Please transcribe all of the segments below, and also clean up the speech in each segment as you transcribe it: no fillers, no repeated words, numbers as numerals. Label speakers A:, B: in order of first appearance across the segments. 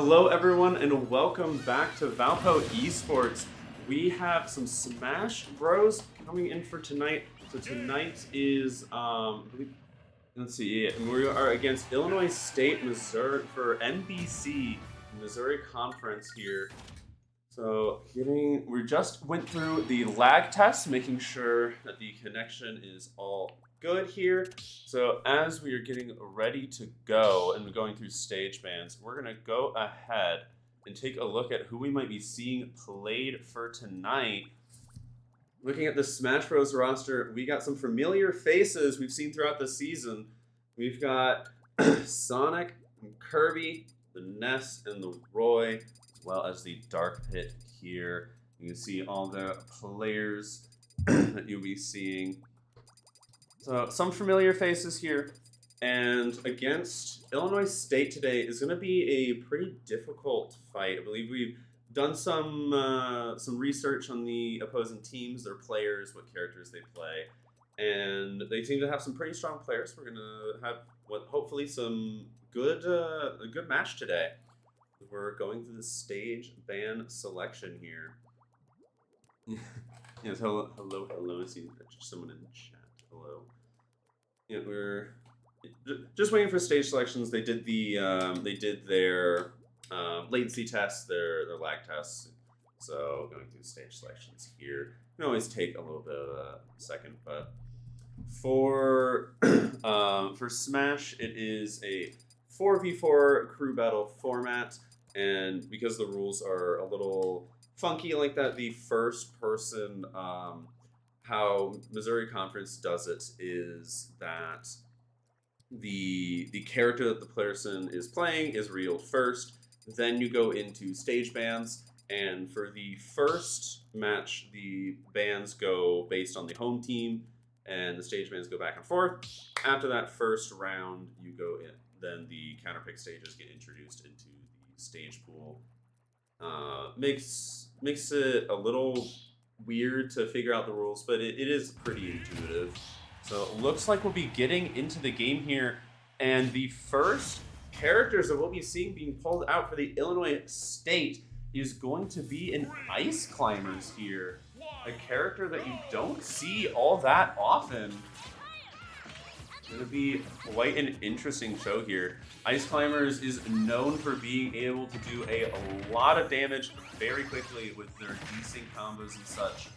A: Hello everyone and welcome back to Valpo Esports. We have some Smash Bros coming in for tonight. So tonight is, let's see, we are against Illinois State, Missouri for NBC, Missouri Conference here. So we just went through the lag test, making sure that the connection is all good here. So as we are getting ready to go and going through stage bans, we're gonna go ahead and take a look at who we might be seeing played for tonight. Looking at the Smash Bros roster, we got some familiar faces we've seen throughout the season. We've got Sonic, and Kirby, the Ness, and the Roy, as well as the Dark Pit here. You can see all the players that you'll be seeing. So some familiar faces here, and against Illinois State today is going to be a pretty difficult fight. I believe we've done some research on the opposing teams, their players, what characters they play, and they seem to have some pretty strong players. We're going to have hopefully some a good match today. We're going through the stage ban selection here. Yes, hello. I see someone in the chat. Hello. Yeah, we're just waiting for stage selections. They did their latency tests, their lag tests. So going through stage selections here can always take a little bit of a second, but for Smash, it is a 4v4 crew battle format, and because the rules are a little funky like that, the first person, how Missouri Conference does it is that the character that the person is playing is revealed first, then you go into stage bans, and for the first match, the bans go based on the home team, and the stage bans go back and forth. After that first round, you go in, then the counterpick stages get introduced into the stage pool. Makes it a little weird to figure out the rules, but it is pretty intuitive. So it looks like we'll be getting into the game here, and the first characters that we'll be seeing being pulled out for the Illinois State is going to be an Ice Climbers here, a character that you don't see all that often. It's going to be quite an interesting show here. Ice Climbers is known for being able to do a lot of damage very quickly with their decent combos and such.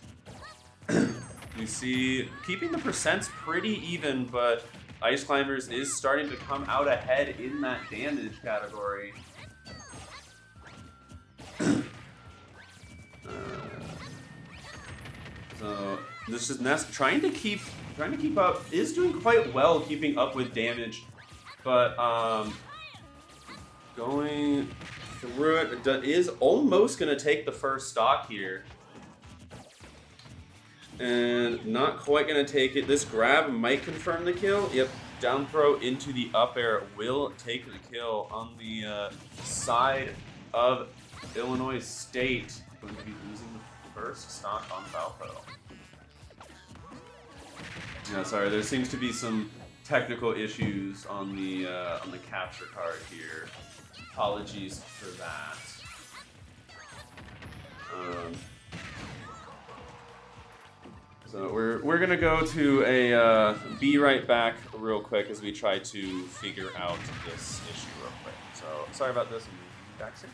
A: You see, keeping the percents pretty even, but Ice Climbers is starting to come out ahead in that damage category. So this is Ness trying to keep up, is doing quite well keeping up with damage, but going through it is almost going to take the first stock here. And not quite going to take it. This grab might confirm the kill. Yep, down throw into the up air will take the kill on the side of Illinois State. Going to be losing the first stock on Valpo. Yeah, sorry, there seems to be some technical issues on the capture card here. Apologies for that. So we're gonna go to a be right back real quick as we try to figure out this issue real quick. So sorry about this, and we'll be back soon.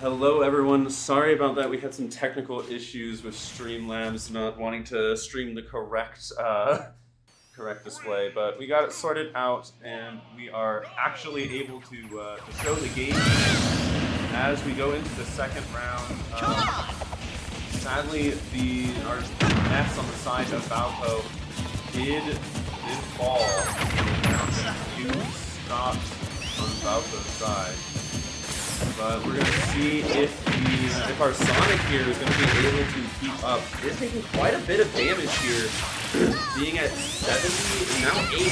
A: Hello everyone, sorry about that. We had some technical issues with Streamlabs not wanting to stream the correct display, but we got it sorted out and we are actually able to show the game as we go into the second round. Sadly, our nets on the side of Valpo did fall. You stopped on Valpo's side. But we're going to see if our Sonic here is going to be able to keep up. It's taking quite a bit of damage here, being at 70, now 80.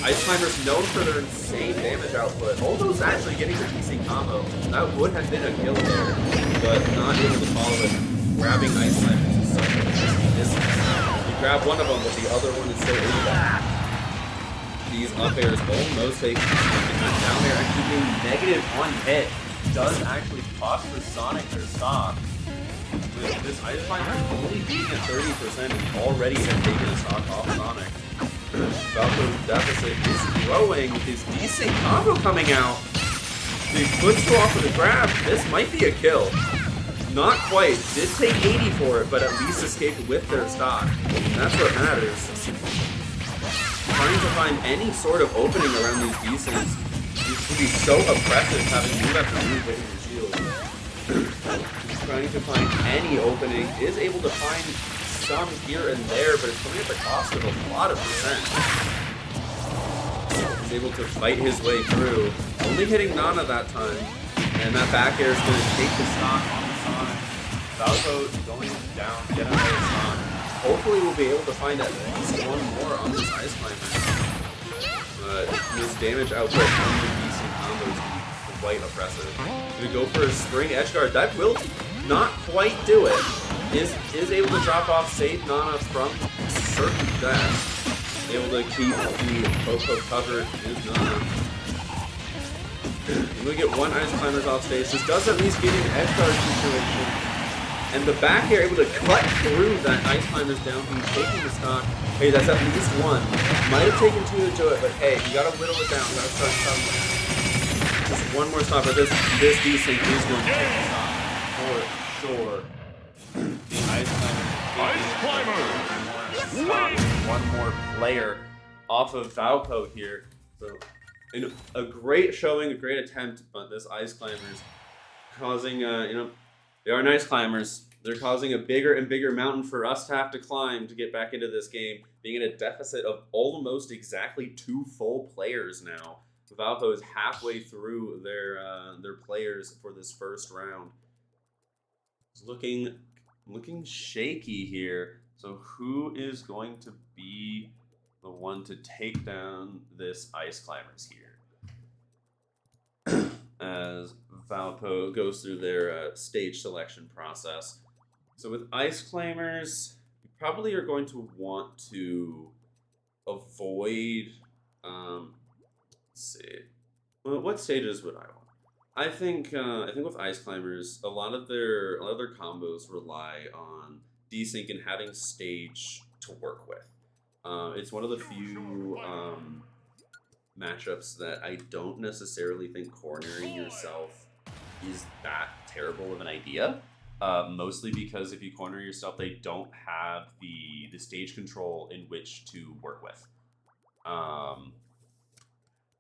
A: Ice Climbers known for their insane damage output. Almost actually getting a decent combo. That would have been a kill there, but not able to follow it. Grabbing Ice Climbers is such a risky distance. You grab one of them, but the other one is so back. These up airs almost take down there and keeping -1 hit. Does actually cost the Sonic their stock. With this Ice Climber only being at 30% and already have taken a stock off Sonic. Valpo's deficit is growing with his decent combo coming out. The footstool off of the grab, this might be a kill. Not quite, did take 80 for it, but at least escaped with their stock. That's what matters. Trying to find any sort of opening around these decents. It can be so oppressive having move after move hitting your shield. He's trying to find any opening, is able to find some here and there, but it's coming at the cost of a lot of percent. He's able to fight his way through, only hitting Nana that time, and that back air is going to take the stock on the Sonic. Valpo going down, get another stock. Hopefully we'll be able to find at least one more on this Ice Climber. His damage output from the decent combos can be quite oppressive. Gonna go for a spring edge guard. That will not quite do it. Is able to drop off, save Nana from certain death. Able to keep the Popo covered is Nana. I'm gonna get one Ice Climbers off stage. This does at least get an edge guard situation. And the back air able to cut through that Ice Climbers down. He's taking the stock. Hey, that's at least one. Might have taken two to do it, but hey, you gotta whittle it down. You gotta start somewhere. Just one more stop, but this desync is going to take the stock for sure. The Ice Climbers. One more player off of Valpo here. So, a great showing, a great attempt, but this Ice Climbers causing, they are nice climbers. They're causing a bigger and bigger mountain for us to have to climb to get back into this game, being in a deficit of almost exactly 2 full players now. Valpo is halfway through their players for this first round. It's looking shaky here. So who is going to be the one to take down this Ice Climbers here? As Valpo goes through their stage selection process. So with Ice Climbers, you probably are going to want to avoid, let's see, well, what stages would I want? I think with Ice Climbers, a lot of their combos rely on desync and having stage to work with. It's one of the few matchups that I don't necessarily think cornering yourself is that terrible of an idea. Mostly because if you corner yourself, they don't have the stage control in which to work with.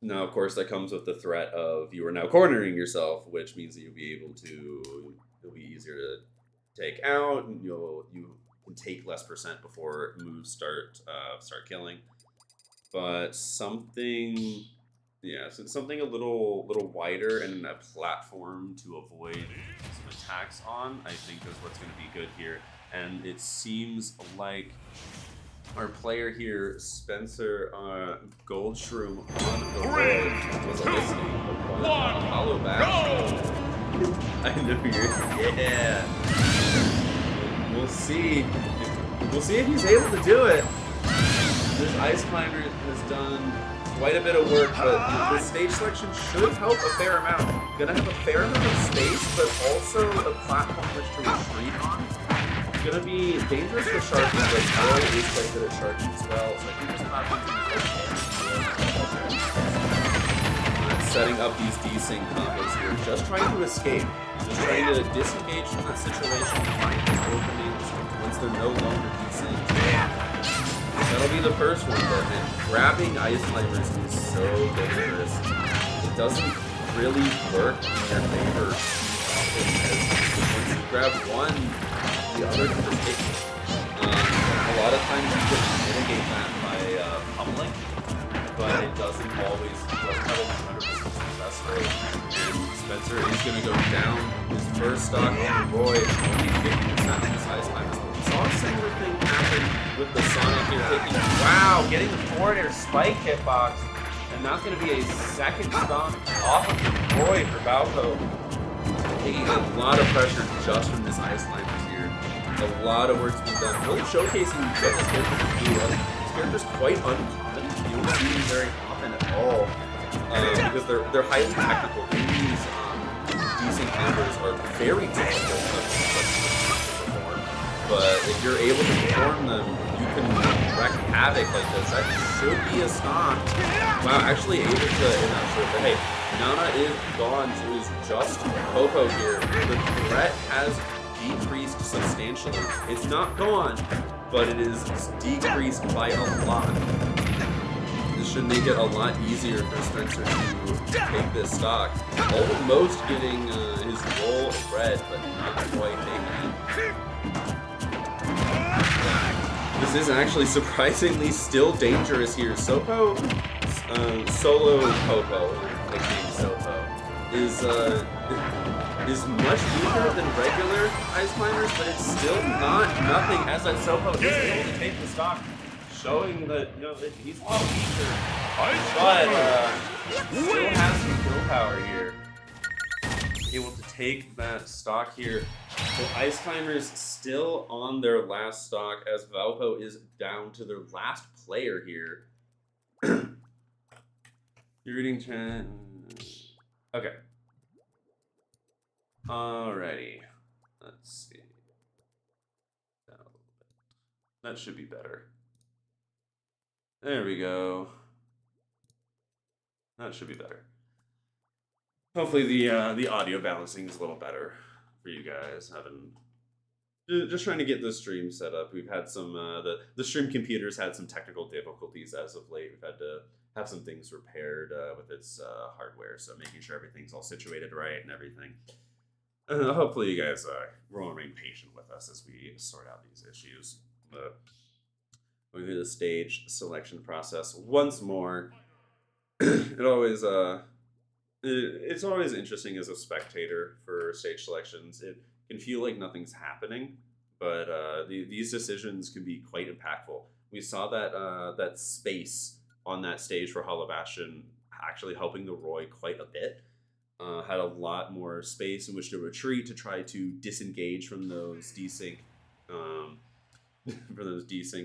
A: Now, of course, that comes with the threat of you are now cornering yourself, which means that you'll be easier to take out, and you can take less percent before moves start killing. But something a little wider and a platform to avoid some attacks on, I think is what's going to be good here. And it seems like our player here, Spencer Goldshroom on the board, was listening. Follow back. I know you're. Yeah. We'll see. We'll see if he's able to do it. This Ice Climber has done quite a bit of work, but the stage selection should help a fair amount. You're gonna have a fair amount of space, but also a platform which to retreat on. It's gonna be dangerous for Sharky, but Boy is quite good at Sharky as well, so I think this platform's gonna help. setting up these desync combos here, just trying to escape, just trying to disengage from that situation, find those openings once they're no longer desynced. That'll be the first one, but man, grabbing ice climbers is so dangerous. It doesn't really work in your favor often, because once you grab one, the other can just take it. A lot of times you can mitigate that by pummeling, but it doesn't always have a 100% success rate. And Spencer is going to go down his first stock on the Roy, only 50% of his ice climbers. We saw a similar thing happen with the Sonic here, taking, wow, getting the forward air spike hitbox, and that's going to be a second stock off of the Roy for Valpo. Taking a lot of pressure just from this ice climbers here. A lot of work's been done, really showcasing what this character can do. This character's quite uncommon. You don't see them very often at all, because they're highly technical. These desync combos are very difficult to perform, but if you're able to perform them, you can wreak havoc like this. That should be a stock. Wow, actually able to, in that short, but hey, Nana is gone, so it is just Popo here. The threat has decreased substantially. It's not gone, but it is decreased by a lot. This should make it a lot easier for Spencer to take this stock. Almost getting his roll red, but not quite taking it. This is actually surprisingly still dangerous here. Sopo, Solo Popo, nicknamed Sopo, is much weaker than regular ice climbers, but it's still not nothing, as that Sopo is able to take the stock, showing that, you know, that he's a lot weaker, but still has some kill power here. Able to take that stock here. So ice climbers still on their last stock, as Valpo is down to their last player here. You're reading chat. Okay. Alrighty. Let's see. That should be better. There we go. That should be better. Hopefully the audio balancing is a little better for you guys. Just trying to get the stream set up. We've had some the stream computer's had some technical difficulties as of late. We've had to have some things repaired with its hardware, so making sure everything's all situated right and everything. Hopefully you guys will remain patient with us as we sort out these issues. Going through the stage selection process once more. It's always interesting as a spectator for stage selections. It can feel like nothing's happening, but these decisions can be quite impactful. We saw that space on that stage for Hollow Bastion actually helping the Roy quite a bit. Had a lot more space in which to retreat to try to disengage from those desync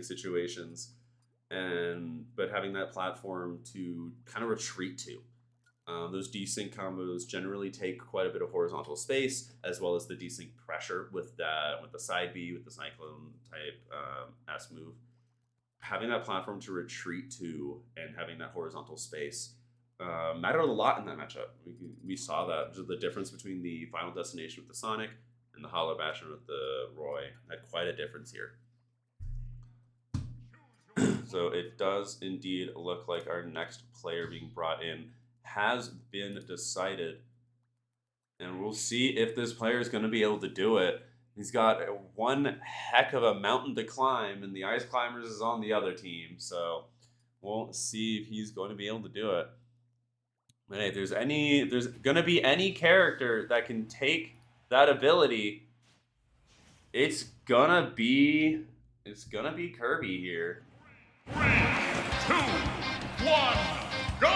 A: situations, but having that platform to kind of retreat to. Those desync combos generally take quite a bit of horizontal space, as well as the desync pressure with the side B, with the Cyclone type S move. Having that platform to retreat to and having that horizontal space mattered a lot in that matchup. We saw that. The difference between the Final Destination with the Sonic and the Hollow Bastion with the Roy had quite a difference here. So it does indeed look like our next player being brought in has been decided, and we'll see if this player is going to be able to do it. He's got one heck of a mountain to climb, and the Ice Climbers is on the other team, so we'll see if he's going to be able to do it. But hey, there's going to be any character that can take that ability, it's gonna be Kirby here.
B: 3, 2, 1, go!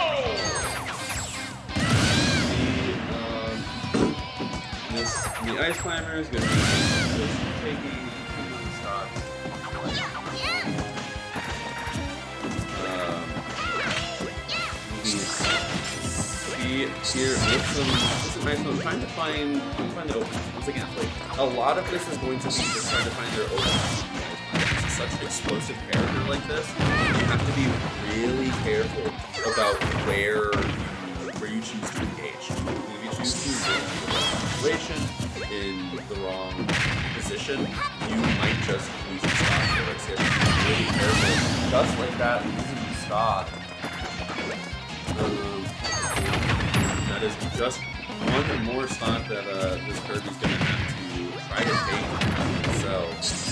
A: The Ice Climber is going to be just taking 2 stocks. See here with some nice one. Trying to find the opening. Once again, like a lot of this is going to be just trying to find their opening. It's such an explosive character like this. You have to be really careful about where you choose to situation, in the wrong position, you might just lose your stock. So it's really careful, just like that, losing the stock. That is just one more stock that this Kirby's going to have to try to take themselves.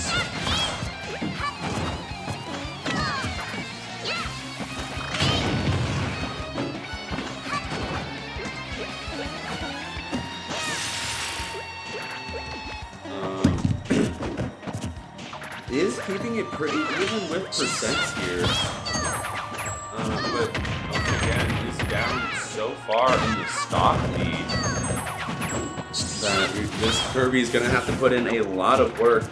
A: Is keeping it pretty even with percents here. But again, is down so far in the stock lead that this Kirby's going to have to put in a lot of work.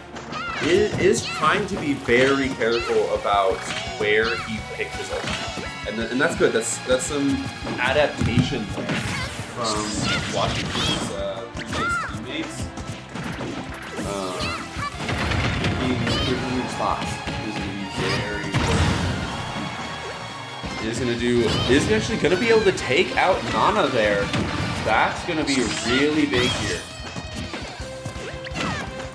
A: It is trying to be very careful about where he picked his ultimate. And that's good. That's some adaptation from watching his previous teammates. Picking spots is going to be very important. Is actually going to be able to take out Nana there. That's going to be really big here.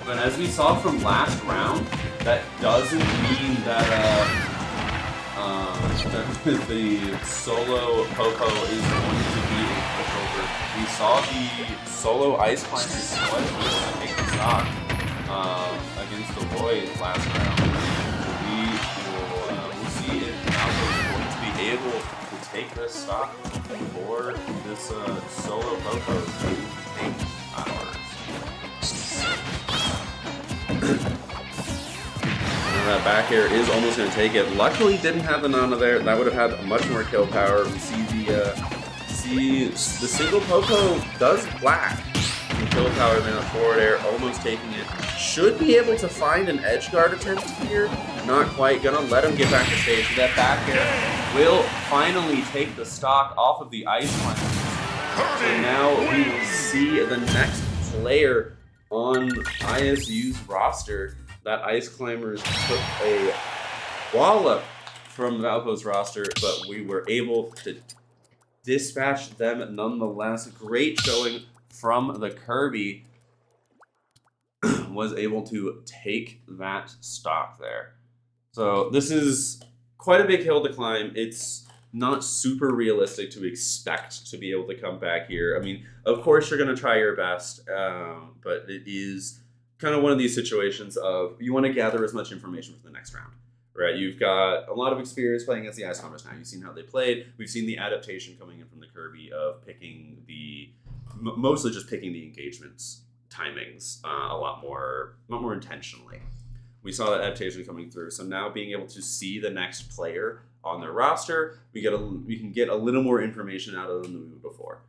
A: But as we saw from last round, that doesn't mean that the solo Popo is going to be a pushover. We saw the solo Ice Climbers was take the stock against the Void last round. We'll see if Malcolm is going to be able to take this stock for this solo Popo to take ours. That back air is almost going to take it. Luckily, didn't have the Nana there. That would have had much more kill power. We see the single Popo does black. Kill power man, forward air, almost taking it. Should be able to find an edge guard attempt here. Not quite. Gonna let him get back to stage. That back air will finally take the stock off of the Ice Climbers. So now we will see the next player on ISU's roster. That Ice Climbers took a wallop from Valpo's roster, but we were able to dispatch them nonetheless. Great showing from the Kirby. Was able to take that stock there. So this is quite a big hill to climb. It's not super realistic to expect to be able to come back here. I mean, of course you're going to try your best, but it is kind of one of these situations of you want to gather as much information for the next round, right? You've got a lot of experience playing against the Ice Climbers now. You've seen how they played. We've seen the adaptation coming in from the Kirby of picking mostly just picking the engagements timings a lot more intentionally. We saw that adaptation coming through. So now being able to see the next player on their roster, we can get a little more information out of them than we would before.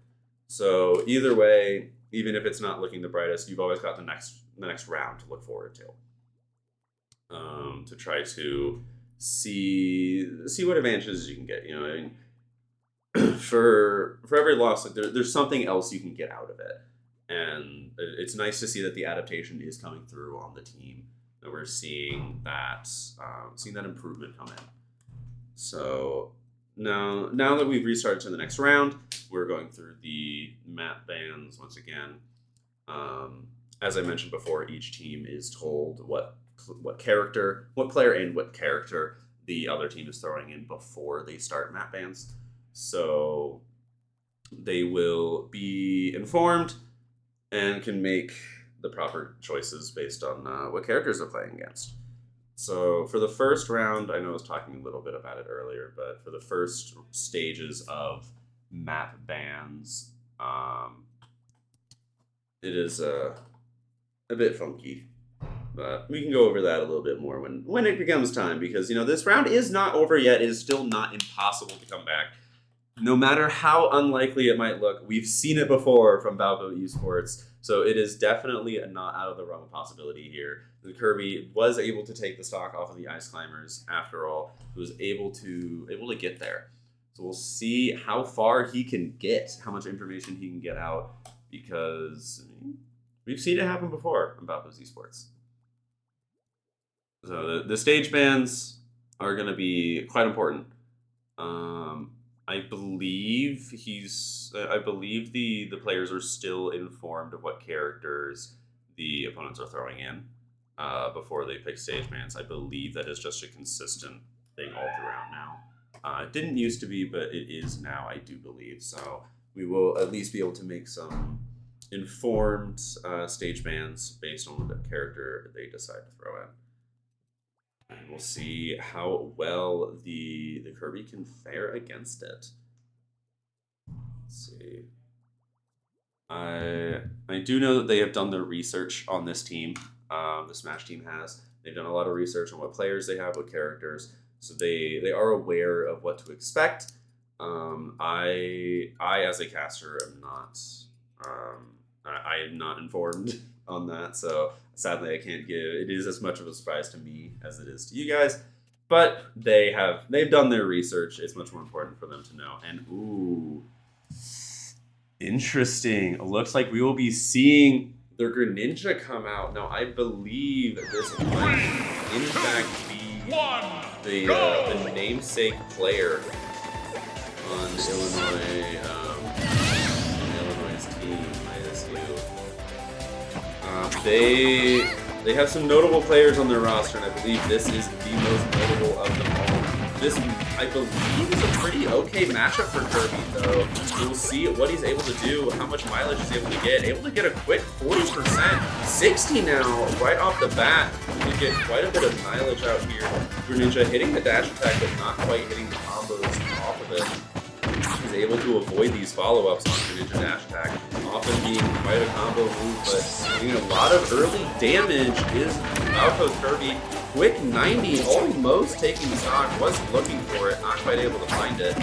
A: So either way, even if it's not looking the brightest, you've always got the next round to look forward to try to see what advantages you can get. You know, I mean, for every loss, like there's something else you can get out of it. And it's nice to see that the adaptation is coming through on the team. That we're seeing that improvement come in. So now that we've restarted to the next round, we're going through the map bans once again. As I mentioned before, each team is told what player and what character the other team is throwing in before they start map bans. So they will be informed and can make the proper choices based on what characters they're playing against. So for the first round, I know I was talking a little bit about it earlier, but for the first stages of map bans, it is a bit funky. But we can go over that a little bit more when it becomes time, because this round is not over yet. It is still not impossible to come back. No matter how unlikely it might look, we've seen it before from Valpo Esports, so it is definitely not out of the realm of possibility here. The Kirby was able to take the stock off of the Ice Climbers after all. He was able to get there. So we'll see how far he can get, how much information he can get out, because we've seen it happen before from Valpo Esports. So the stage bans are going to be quite important. I believe I believe the players are still informed of what characters the opponents are throwing in before they pick stage mans. I believe that is just a consistent thing all throughout now. It didn't used to be, but it is now, I do believe. So we will at least be able to make some informed stage bans based on the character they decide to throw in. And we'll see how well the Kirby can fare against it. Let's see. I do know that they have done their research on this team. The Smash team has. They've done a lot of research on what players they have, what characters. So they are aware of what to expect. I as a caster am not. I am not informed on that, so sadly I can't give. It is as much of a surprise to me as it is to you guys, but they've done their research. It's much more important for them to know. And ooh, interesting. It looks like we will be seeing the Greninja come out now. I believe this might in fact be the namesake player on Illinois. They have some notable players on their roster, and I believe this is the most notable of them all. This, I believe, is a pretty okay matchup for Kirby, though. We'll see what he's able to do, how much mileage he's able to get. Able to get a quick 40%, 60 now, right off the bat. You get quite a bit of mileage out here. Greninja hitting the dash attack, but not quite hitting the combos off of it. He's able to avoid these follow-ups on Greninja dash attack, often being quite a combo move, but doing a lot of early damage is Valpo's Kirby. Quick 90, almost taking stock, was looking for it, not quite able to find it.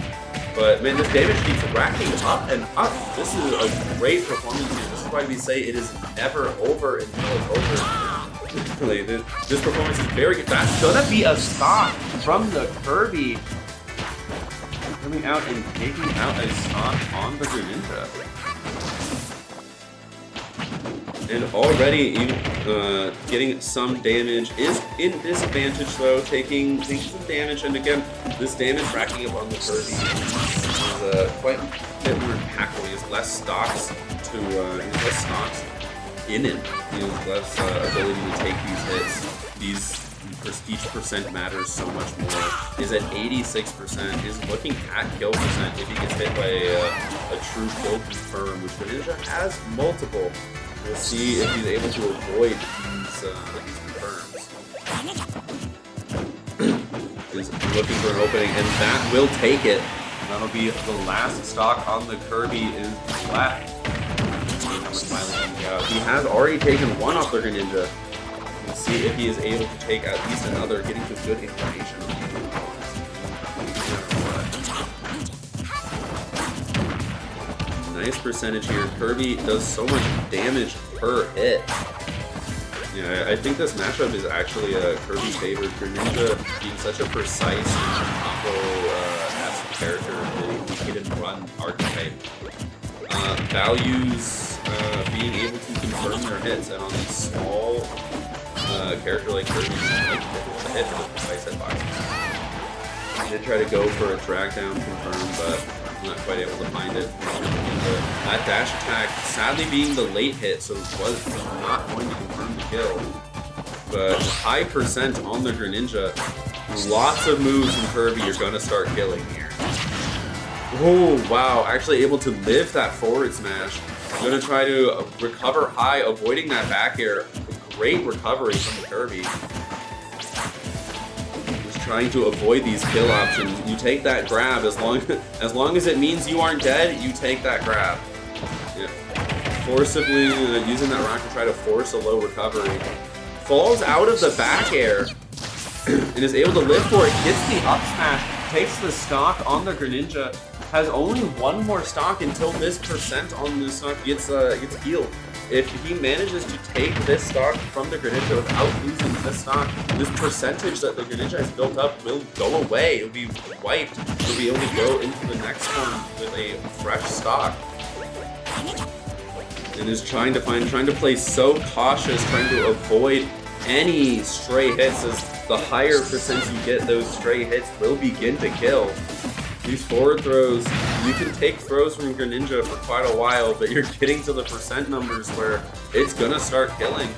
A: But man, this damage keeps racking up and up. This is a great performance here. This is why we say it is never over until it's over. Really, this performance is very good. That's gonna be a stock from the Kirby. Coming out and taking out a stock on the Greninja. And already getting some damage is in disadvantage though, taking some damage, and again, this damage racking up on the Kirby is quite a bit more impactful. He has less stocks in him. He has less ability to take these hits. Each percent matters so much more. Is at 86%, is looking at kill percent if he gets hit by a true kill confirm, which Greninja has multiple. We'll see if he's able to avoid these confirms. Is looking for an opening, and that will take it. That'll be the last stock on the Kirby is left. See how much mileage he got. He has already taken one off the Greninja. We'll see if he is able to take at least another, getting some good information on nice percentage here. Kirby does so much damage per hit. Yeah, I think this matchup is actually Kirby's favorite. Greninja being such a precise combo-esque character, the hit and run archetype, values being able to confirm their hits, and on these small character like Kirby, like the hit for the precise hitboxes. I did try to go for a drag down confirm, but not quite able to find it. That dash attack, sadly being the late hit, so it was not going to confirm the kill. But high percent on the Greninja, lots of moves from Kirby you're gonna start killing here. Oh wow, actually able to live that forward smash. Gonna try to recover high, avoiding that back air. Great recovery from the Kirby. Trying to avoid these kill options. You take that grab as long as it means you aren't dead. You take that grab. Yeah. Forcibly using that rock to try to force a low recovery. Falls out of the back air and is able to live for it. Gets the up smash. Takes the stock on the Greninja. Has only one more stock until this percent on the stock gets healed. If he manages to take this stock from the Greninja without losing this stock, this percentage that the Greninja has built up will go away. It'll be wiped. He'll be able to go into the next one with a fresh stock. And is trying to play so cautious, trying to avoid any stray hits, as the higher percent you get, those stray hits will begin to kill. These forward throws, you can take throws from Greninja for quite a while, but you're getting to the percent numbers where it's gonna start killing.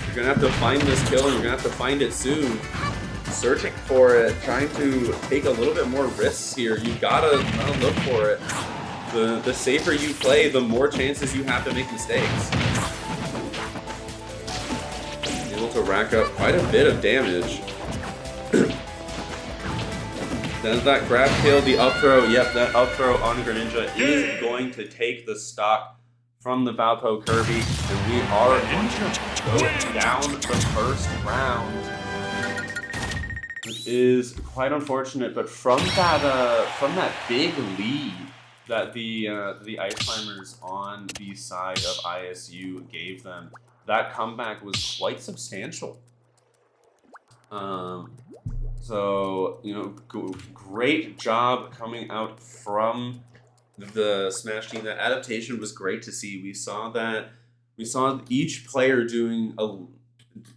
A: You're gonna have to find this kill, and you're gonna have to find it soon. Searching for it, trying to take a little bit more risks here. You gotta look for it. The safer you play, the more chances you have to make mistakes. Able to rack up quite a bit of damage. Then that grab kill, the up throw. Yep, that up throw on Greninja is going to take the stock from the Valpo Kirby, and we are going to go down the first round. Which is quite unfortunate, but from that big lead that the Ice Climbers on the side of ISU gave them, that comeback was quite substantial. So, you know, great job coming out from the Smash team. That adaptation was great to see. We saw each player doing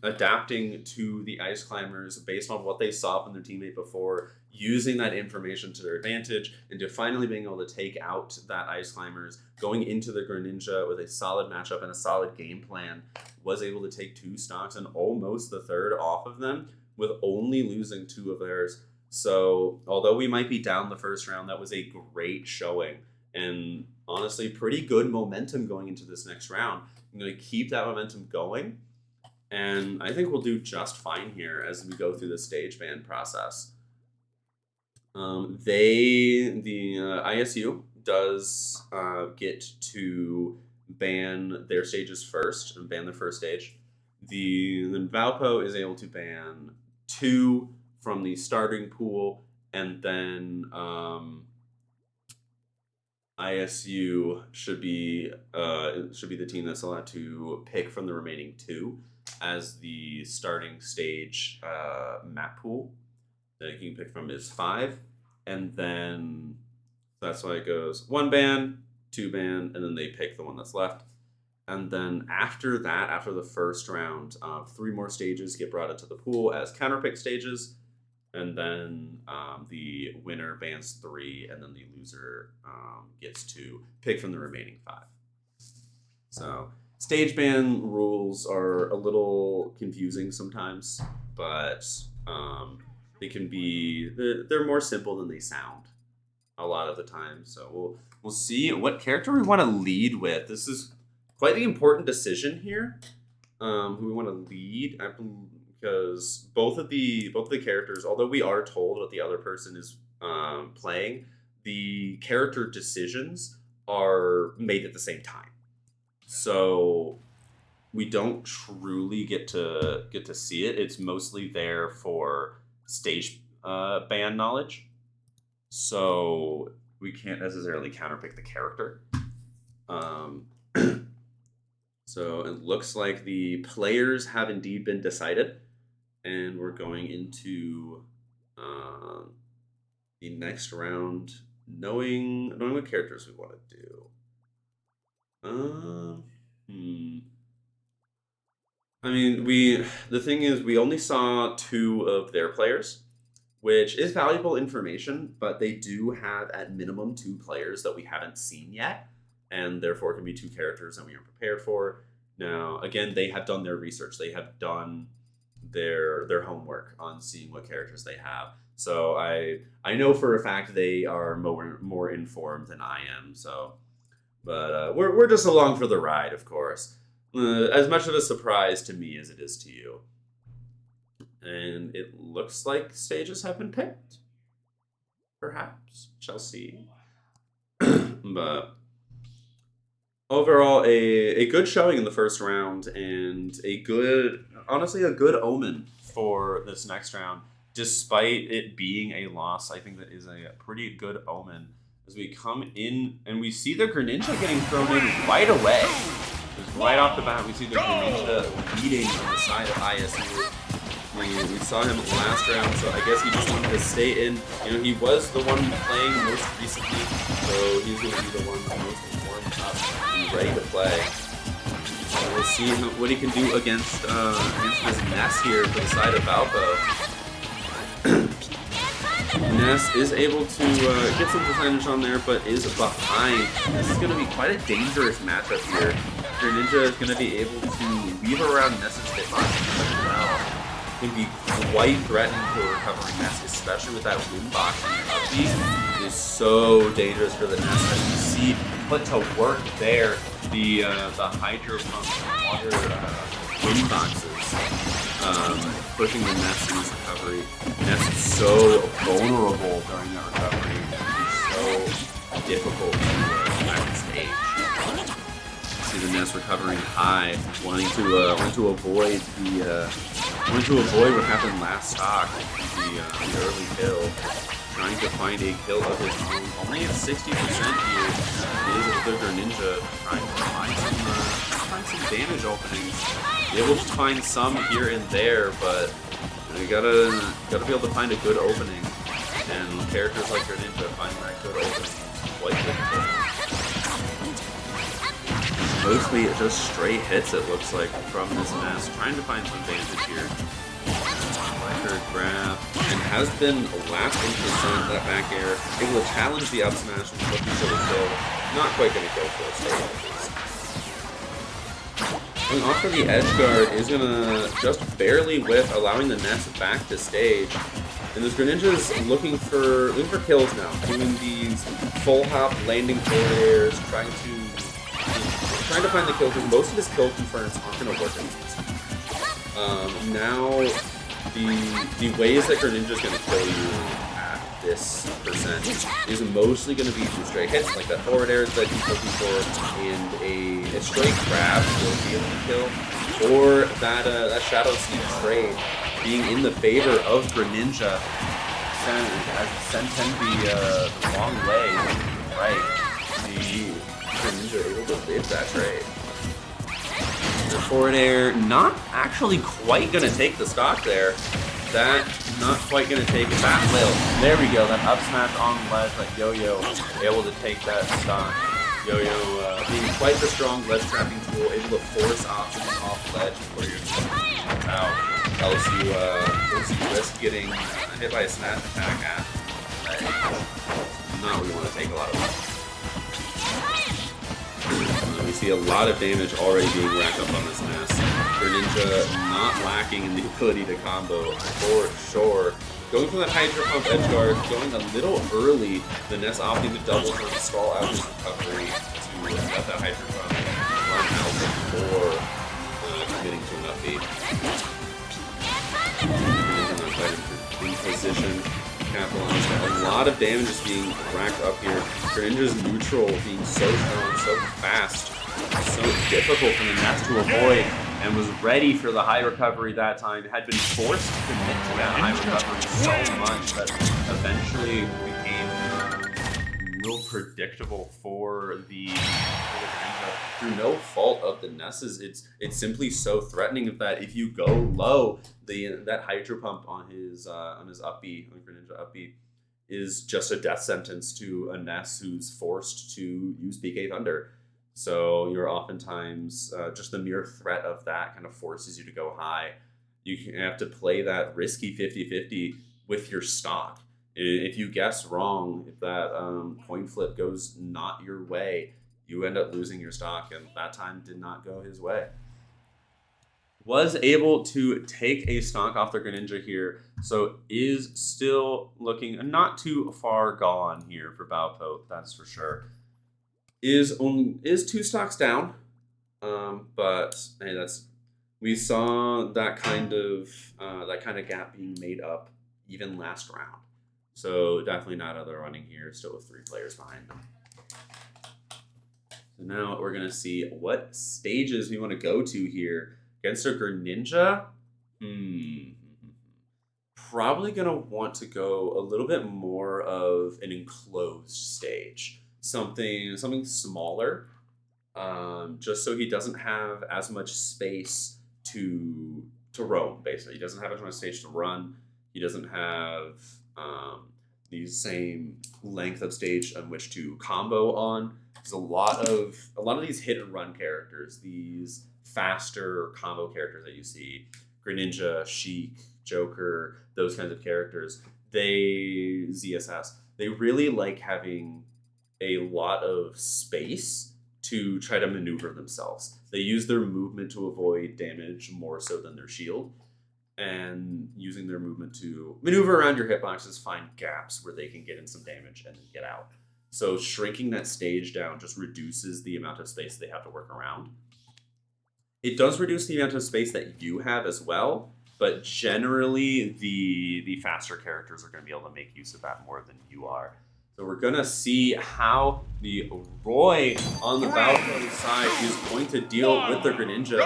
A: adapting to the Ice Climbers based on what they saw from their teammate before, using that information to their advantage, and to finally being able to take out that Ice Climbers, going into the Greninja with a solid matchup and a solid game plan, was able to take 2 stocks and almost the 3rd off of them, with only losing 2 of theirs. So, although we might be down the first round, that was a great showing, and honestly, pretty good momentum going into this next round. I'm going to keep that momentum going, and I think we'll do just fine here as we go through the stage ban process. ISU does get to ban their stages first and ban their first stage. Then Valpo is able to ban 2 from the starting pool, and then ISU should be the team that's allowed to pick from the remaining 2 as the starting stage map pool that you can pick from is 5, and then that's why it goes 1 ban, 2 ban, and then they pick the one that's left. And then after that, after the first round, 3 more stages get brought into the pool as counterpick stages, and then the winner bans 3, and then the loser gets to pick from the remaining 5. So stage ban rules are a little confusing sometimes, but they can be they're more simple than they sound a lot of the time. So we'll see what character we want to lead with. This is quite the important decision here. Who we want to lead, because both of the characters, although we are told what the other person is playing, the character decisions are made at the same time. So we don't truly get to see it. It's mostly there for stage ban knowledge. So we can't necessarily counterpick the character. So it looks like the players have indeed been decided, and we're going into the next round knowing what characters we want to do. I mean, the thing is, we only saw 2 of their players, which is valuable information, but they do have at minimum 2 players that we haven't seen yet, and therefore can be 2 characters that we aren't prepared for. Now, again, they have done their research. They have done their homework on seeing what characters they have. So I know for a fact they are more informed than I am. So, but we're just along for the ride, of course. As much of a surprise to me as it is to you. And it looks like stages have been picked. Perhaps. Shall see. But overall, a good showing in the first round, and honestly a good omen for this next round. Despite it being a loss, I think that is a pretty good omen as we come in and we see the Greninja getting thrown in right away. Just right off the bat, we see the Greninja leading on the side of ISU. We saw him last round, so I guess he just wanted to stay in. You know, he was the one playing most recently, so he's going to be the one most warmed up and ready to play. So we'll see what he can do against this mess here for the side of Valpo. Ness is able to get some percentage on there, but is behind. This is going to be quite a dangerous matchup here. Greninja is going to be able to weave around Ness's hitbox as well. Can be quite threatening to a recovering Ness, especially with that windbox and upbeat. It is so dangerous for the Ness. As you see, put to work there the Hydro Pump water windboxes. Pushing the Ness in his recovery. Ness is so vulnerable during that recovery. It's so difficult to back the stage. See the Ness recovering high, wanting to avoid what happened last stock, the early kill. Trying to find a kill of his own. Only at 60% here is the Greninja trying to find some damage openings. Be able to find some here and there, but you gotta be able to find a good opening. And characters like Greninja finding that good opening is quite difficult. Mostly just straight hits, it looks like, from this Ness. Trying to find some damage here. Her grab, and has been last in percent that back air. Able to challenge the up smash and looking for the kill. Not quite going to go for a stay. Going off for the edge guard is going to just barely whiff, allowing the Ness back to stage. And this Greninja's looking for kills now, doing these full hop landing forward airs, trying to find the kills. Most of his kill confirms aren't going to work in this. Now. The ways that Greninja's going to kill you at this percent is mostly going to be through straight hits, like that forward air that he's looking for, and a straight grab will be able to kill, or that Shadow Sneak trade being in the favor of Greninja, as sent him the wrong way, right? The Greninja able to live that trade. The forward air not actually quite going to take the stock there. That not quite going to take it. That will. There we go. That up smash on the ledge. Like Yo-Yo able to take that stock. Yo-Yo being quite the strong ledge trapping tool, able to force options off ledge before you're out. Else you risk getting hit by a smash attack after that. Not really want to take a lot of we see a lot of damage already being racked up on this Ness. Greninja not lacking in the ability to combo for sure. Going for that Hydro Pump edge guard, going a little early. The Ness opting to double for the stall out his recovery to let that Hydro Pump run out before committing to an upbeat. Greninja not quite in position. Capitalize. A lot of damage is being racked up here. Greninja's neutral being so strong, so fast, so difficult for the Ness to avoid, and was ready for the high recovery that time. Had been forced to commit to that high recovery so much that eventually became real predictable for the Greninja. Through no fault of the Ness's, it's simply so threatening that if you go low, that Hydro Pump on his up-B, on Greninja up-B, is just a death sentence to a Ness who's forced to use PK Thunder. So you're oftentimes, just the mere threat of that kind of forces you to go high. You have to play that risky 50-50 with your stock. If you guess wrong, if that coin flip goes not your way, you end up losing your stock, and that time did not go his way. Was able to take a stock off the Greninja here, so is still looking not too far gone here for Valpo, that's for sure. Is 2 stocks down, but hey, we saw that kind of gap being made up even last round. So definitely not out of the running here, still with 3 players behind them. So now we're gonna see what stages we want to go to here. Against a Greninja, probably going to want to go a little bit more of an enclosed stage. Something smaller, just so he doesn't have as much space to roam, basically. He doesn't have as much space to run. He doesn't have the same length of stage on which to combo on. There's a lot of these hit and run characters, these faster combo characters that you see, Greninja, Sheik, Joker, those kinds of characters, ZSS, they really like having a lot of space to try to maneuver themselves. They use their movement to avoid damage more so than their shield, and using their movement to maneuver around your hitboxes, find gaps where they can get in some damage and then get out. So shrinking that stage down just reduces the amount of space they have to work around. It does reduce the amount of space that you have as well, but generally the faster characters are going to be able to make use of that more than you are. So we're going to see how the Roy on the Valparaiso side is going to deal with the Greninja.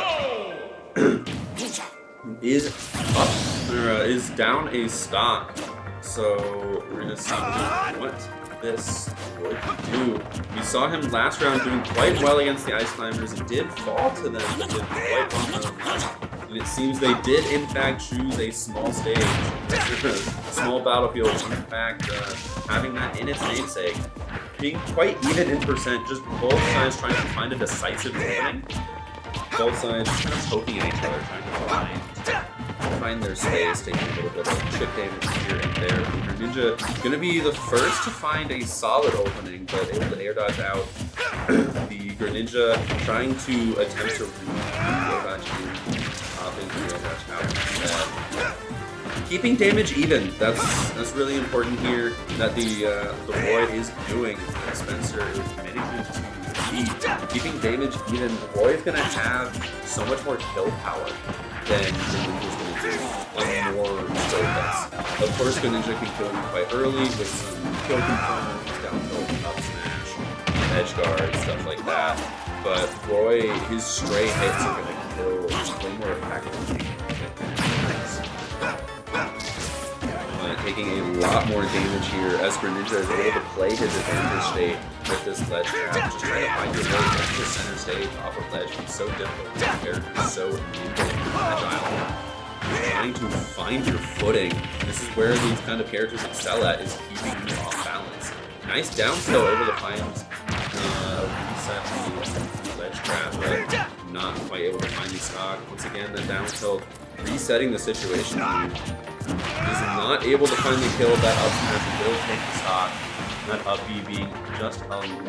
A: Is down a stock. So we're going to see what this Roy can do. We saw him last round doing quite well against the Ice Climbers. It did fall to them, but did quite well. And it seems they did, in fact, choose a small stage, a small battlefield. In fact, having that in its namesake, being quite even in percent, just both sides trying to find a decisive opening. Both sides kind of poking at each other, trying to find their space, taking a little bit of chip damage here and there. Greninja gonna be the first to find a solid opening, but able to air dodge out. The Greninja trying to attempt to air dodge in. Keeping damage even. That's really important here. That the Roy is doing. Spencer is managing to keep keeping damage even. The Roy is gonna have so much more kill power than Greninja's gonna do on more surface. Of course, Greninja can kill you quite early with some kill confirms, down tilt, up smash, edge guard, stuff like that. But Roy, his stray hits are gonna kill way more effectively. Taking a lot more damage here as Greninja is able to play his advantage state with this ledge trap. Just trying to find your way into the center stage off of ledge. It's so difficult. This character is so nimble and agile. Trying to find your footing. This is where these kind of characters excel at, is keeping you off balance. Nice down throw over the Pines. Reset the ledge trap, but not quite able to find the stock. Once again, the down tilt resetting the situation. Is not able to find the kill. That up smash will take the stock. That up B being just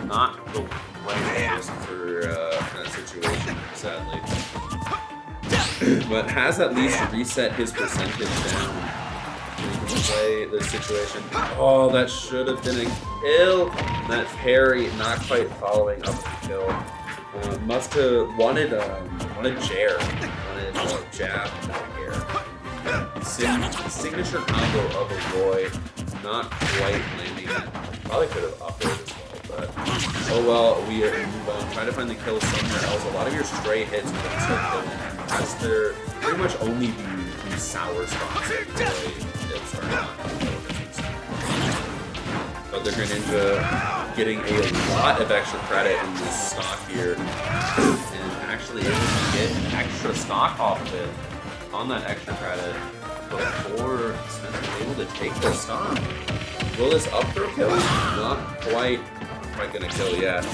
A: not the right for that situation, sadly. But has at least reset his percentage down. He can play the situation. Oh, that should have been a kill. That parry not quite following up the kill. Must have wanted Jair. Wanted jab and air. Signature combo of a Roy, not quite landing it. Probably could have upped it as well, but oh well, we move on. Try to find the kill somewhere else. A lot of your stray hits are going to start killing. That's their pretty much only the sour spots that Roy hits are not. But the Greninja getting a lot of extra credit in this stock here, and actually able to get extra stock off of it. On that extra credit before Spencer able to take the stock. Will this up throw kill? Not quite gonna kill yet.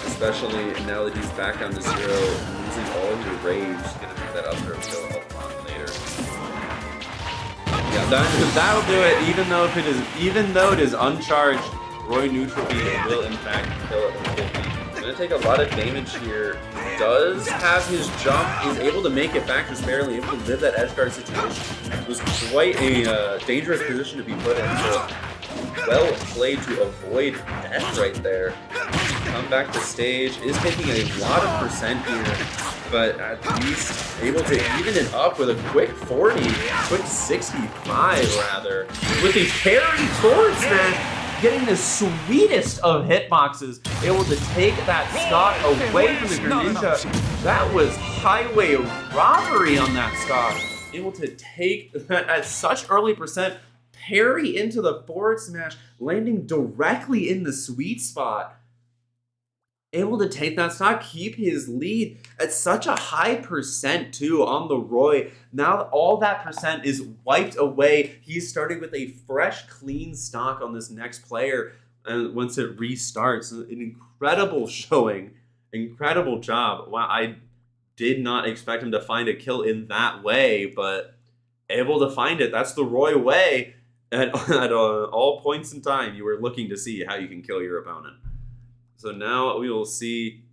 A: Especially now that he's back down to 0, losing all of your rage, gonna make that up throw kill up on later. Yeah, that'll do it. Even though it is uncharged, Roy neutral B will in fact kill it with 50. Gonna take a lot of damage here. Does have his jump, is able to make it back just barely, able to live that edge guard situation. It was quite a dangerous position to be put in, so well played to avoid death right there. Come back to stage, is taking a lot of percent here, but at least able to even it up with a quick 40, quick 65 rather, with the carry forward smash. Getting the sweetest of hitboxes, able to take that stock away from the Greninja. That was highway robbery on that stock. Able to take that at such early percent, parry into the forward smash, landing directly in the sweet spot. Able to take that stock, keep his lead at such a high percent too on the Roy. Now all that percent is wiped away. He's starting with a fresh, clean stock on this next player. And once it restarts, an incredible showing, incredible job. Wow, I did not expect him to find a kill in that way, but able to find it. That's the Roy way. at all points in time, you are looking to see how you can kill your opponent. So now we will see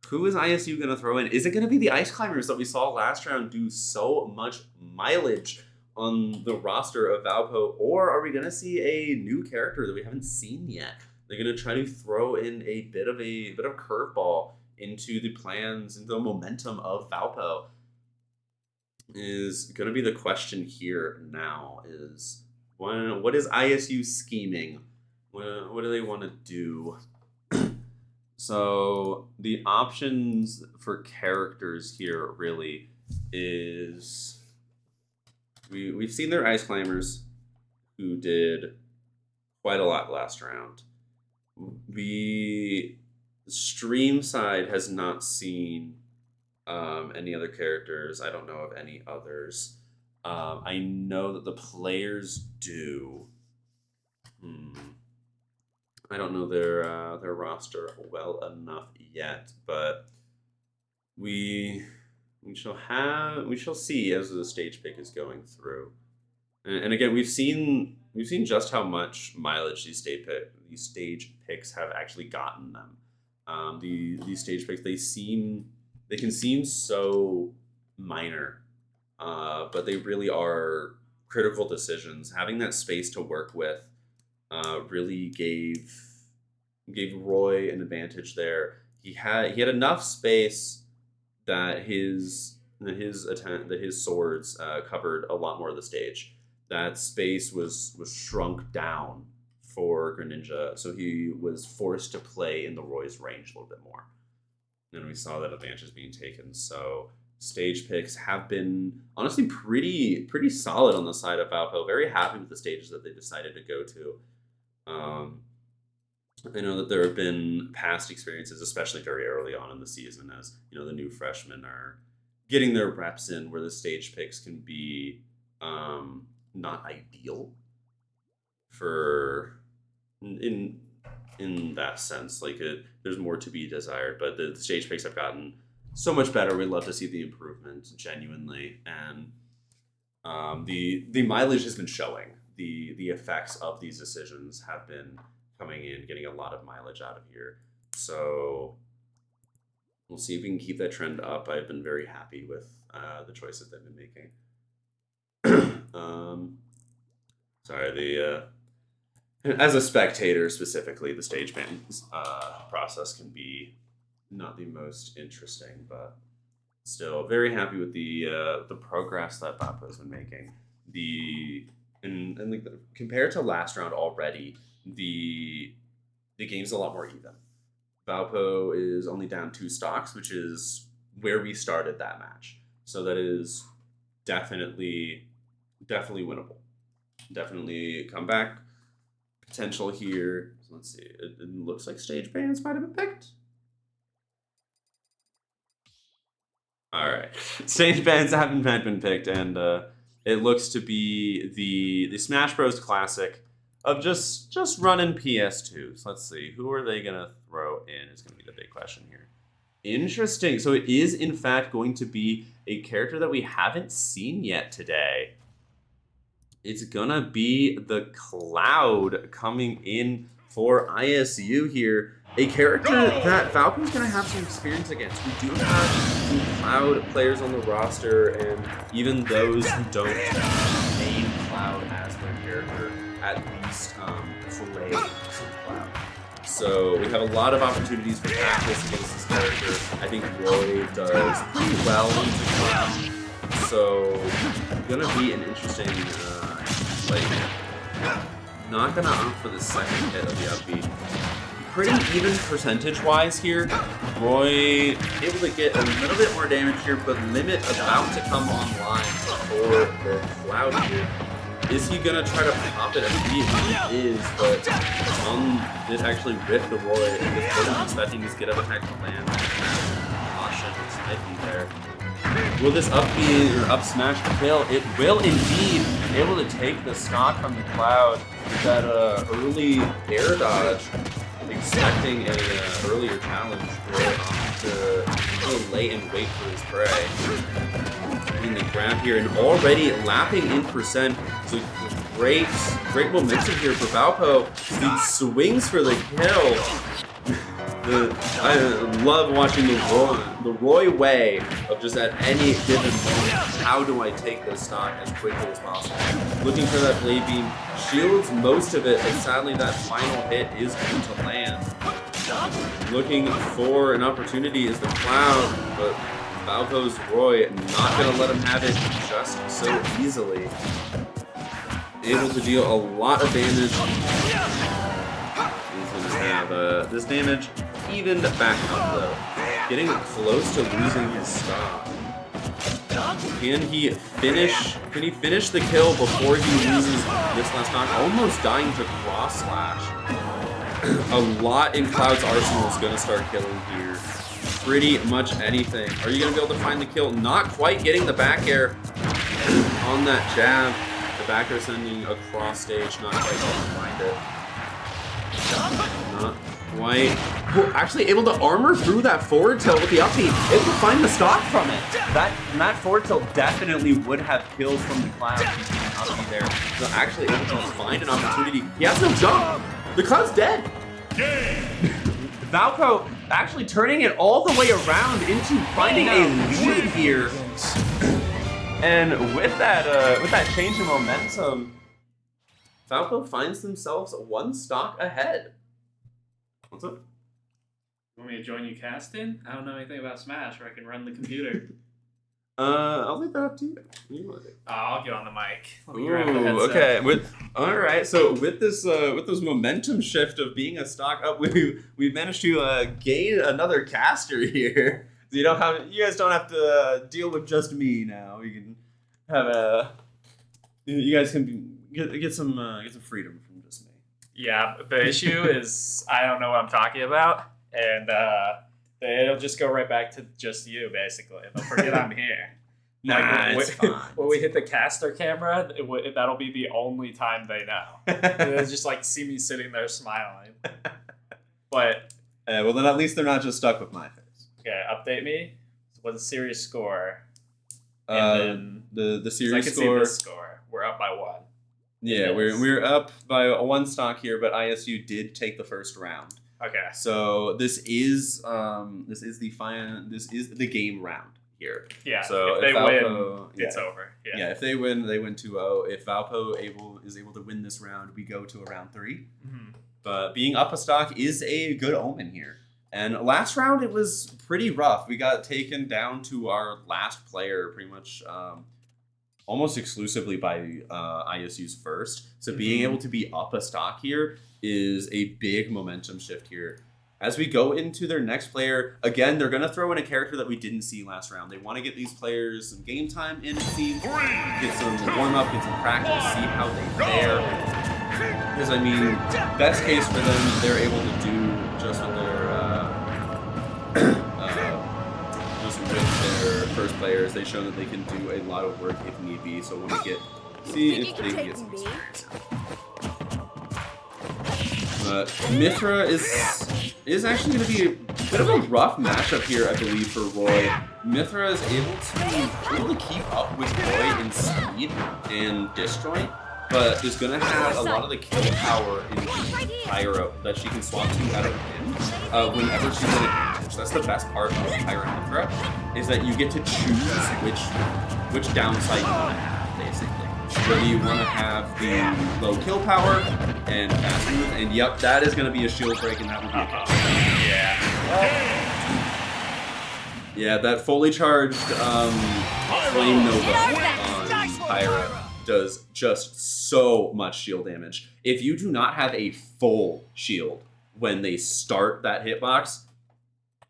A: who is ISU going to throw in. Is it going to be the Ice Climbers that we saw last round do so much mileage on the roster of Valpo, or are we going to see a new character that we haven't seen yet? They're going to try to throw in a bit of curveball into the plans and the momentum of Valpo. Is going to be the question here now. Is what is ISU scheming? What do they want to do? So the options for characters here really is we've seen their Ice Climbers, who did quite a lot last round. The stream side has not seen any other characters. I don't know of any others. I know that the players do. I don't know their roster well enough yet, but we shall see as the stage pick is going through. And again, we've seen just how much mileage these stage picks have actually gotten them. These stage picks, they can seem so minor, but they really are critical decisions. Having that space to work with really gave Roy an advantage there. He had enough space that his swords covered a lot more of the stage. That space was shrunk down for Greninja, so he was forced to play in the Roy's range a little bit more. And we saw that advantage being taken. So stage picks have been honestly pretty solid on the side of Valpo. Very happy with the stages that they decided to go to. I know that there have been past experiences, especially very early on in the season, as the new freshmen are getting their reps in, where the stage picks can be not ideal for in that sense. Like there's more to be desired, but the stage picks have gotten so much better. We'd love to see the improvement genuinely, and the mileage has been showing. The effects of these decisions have been coming in, getting a lot of mileage out of here. So we'll see if we can keep that trend up. I've been very happy with the choices they've been making. Sorry, as a spectator specifically, the stage ban process can be not the most interesting, but still very happy with the progress that Valpo has been making. And compared to last round already, the game's a lot more even. Valpo is only down 2 stocks, which is where we started that match. So that is definitely winnable. Definitely comeback potential here. So let's see. It looks like stage bans might have been picked. All right, stage bans haven't been picked, and it looks to be the Smash Bros. Classic of just running PS2. So let's see, who are they gonna throw in? Is gonna be the big question here. Interesting. So it is in fact going to be a character that we haven't seen yet today. It's gonna be the Cloud coming in for ISU here. A character that Valpo's gonna have some experience against. We do have some Cloud players on the roster, and even those who don't name Cloud as their character, at least play some Cloud. So we have a lot of opportunities for practice against this character. I think Roy does pretty well into Cloud. So gonna be an interesting not gonna opt for the second hit of the upbeat. Pretty even percentage-wise here. Roy able to get a little bit more damage here, but limit about to come online for the Cloud here. Is he gonna try to pop it immediately? He is, but did actually rip the Roy, and this wasn't expecting his get up attack to land. Caution, might be there. Will this up smash kill? It will indeed. Able to take the stock from the Cloud with that early air dodge, expecting a earlier challenge to lay and wait for his prey. In the grab here, and already lapping in percent. So great momentum here for Valpo. He swings for the kill. I love watching the Roy way of just at any given moment, how do I take this stock as quickly as possible? Looking for that blade beam, shields most of it, but sadly that final hit is going to land. Looking for an opportunity is the Cloud, but Valpo's Roy not going to let him have it just so easily. Able to deal a lot of damage. He's going to have this damage evened back up though. Getting close to losing his stock. Can he finish the kill before he loses this last knock? Almost dying to cross slash. A lot in Cloud's arsenal is going to start killing here. Pretty much anything. Are you going to be able to find the kill? Not quite getting the back air on that jab. The back air sending across stage, not quite able to find it. Not quite. We're actually able to armor through that forward tilt with the up B. Able to find the stock from it. That forward tilt definitely would have killed from the Cloud up B there. So actually able to find an opportunity. He has no jump. The Cloud's dead. Valpo actually turning it all the way around into finding a lead here. And with that change in momentum, Valpo finds themselves one stock ahead. What's up?
B: Want me to join you casting? I don't know anything about Smash, or I can run the computer.
A: I'll leave that up to you.
B: I'll get on the mic. Let me
A: Ooh,
B: grab the headset.
A: okay. All right. So with this momentum shift of being a stock up, we've managed to gain another caster here. So you guys don't have to deal with just me now. You can have you guys can get some freedom from just me.
B: Yeah, the issue is I don't know what I'm talking about, and it'll just go right back to just you, basically. They'll forget I'm here.
A: It's fine.
B: When we hit the caster camera, that'll be the only time they know. They'll just like see me sitting there smiling. But
A: well, then at least they're not just stuck with my face.
B: okay, update me. What's the series score? And then
A: The
B: I
A: series
B: can
A: score.
B: see this score. We're up by 1.
A: Yeah, we're up by one stock here, but ISU did take the first round.
B: Okay.
A: So this is the game round here.
B: Yeah.
A: So
B: if they
A: Valpo,
B: win, it's over. Yeah.
A: Yeah, if they win, they win 2-0. If Valpo is able to win this round, we go to a round 3.
B: Mm-hmm.
A: But being up a stock is a good omen here. And last round, it was pretty rough. We got taken down to our last player pretty much almost exclusively by ISU's first. So being able to be up a stock here is a big momentum shift here. As we go into their next player, again, they're going to throw in a character that we didn't see last round. They want to get these players some game time in, it seems. Get some warm-up, get some practice, see how they fare. Because, I mean, best case for them, they're able to do just what their first players. They show that they can do a lot of work if need be. So when we see if they can get some experience. But Mithra is actually going to be a bit of a rough matchup here, I believe, for Roy. Mithra is able to keep up with Roy in speed and disjoint, but is going to have a lot of the kill power in Pyro that she can swap to out of him whenever she's at advantage. That's the best part of Pyro and Mithra, is that you get to choose which downside you want to have, basically. Whether you want to have the low kill power and fast move, and yep, that is going to be a shield break, and that would be a kill. Yeah, that fully charged Flame Nova on Pyra does just so much shield damage. If you do not have a full shield when they start that hitbox,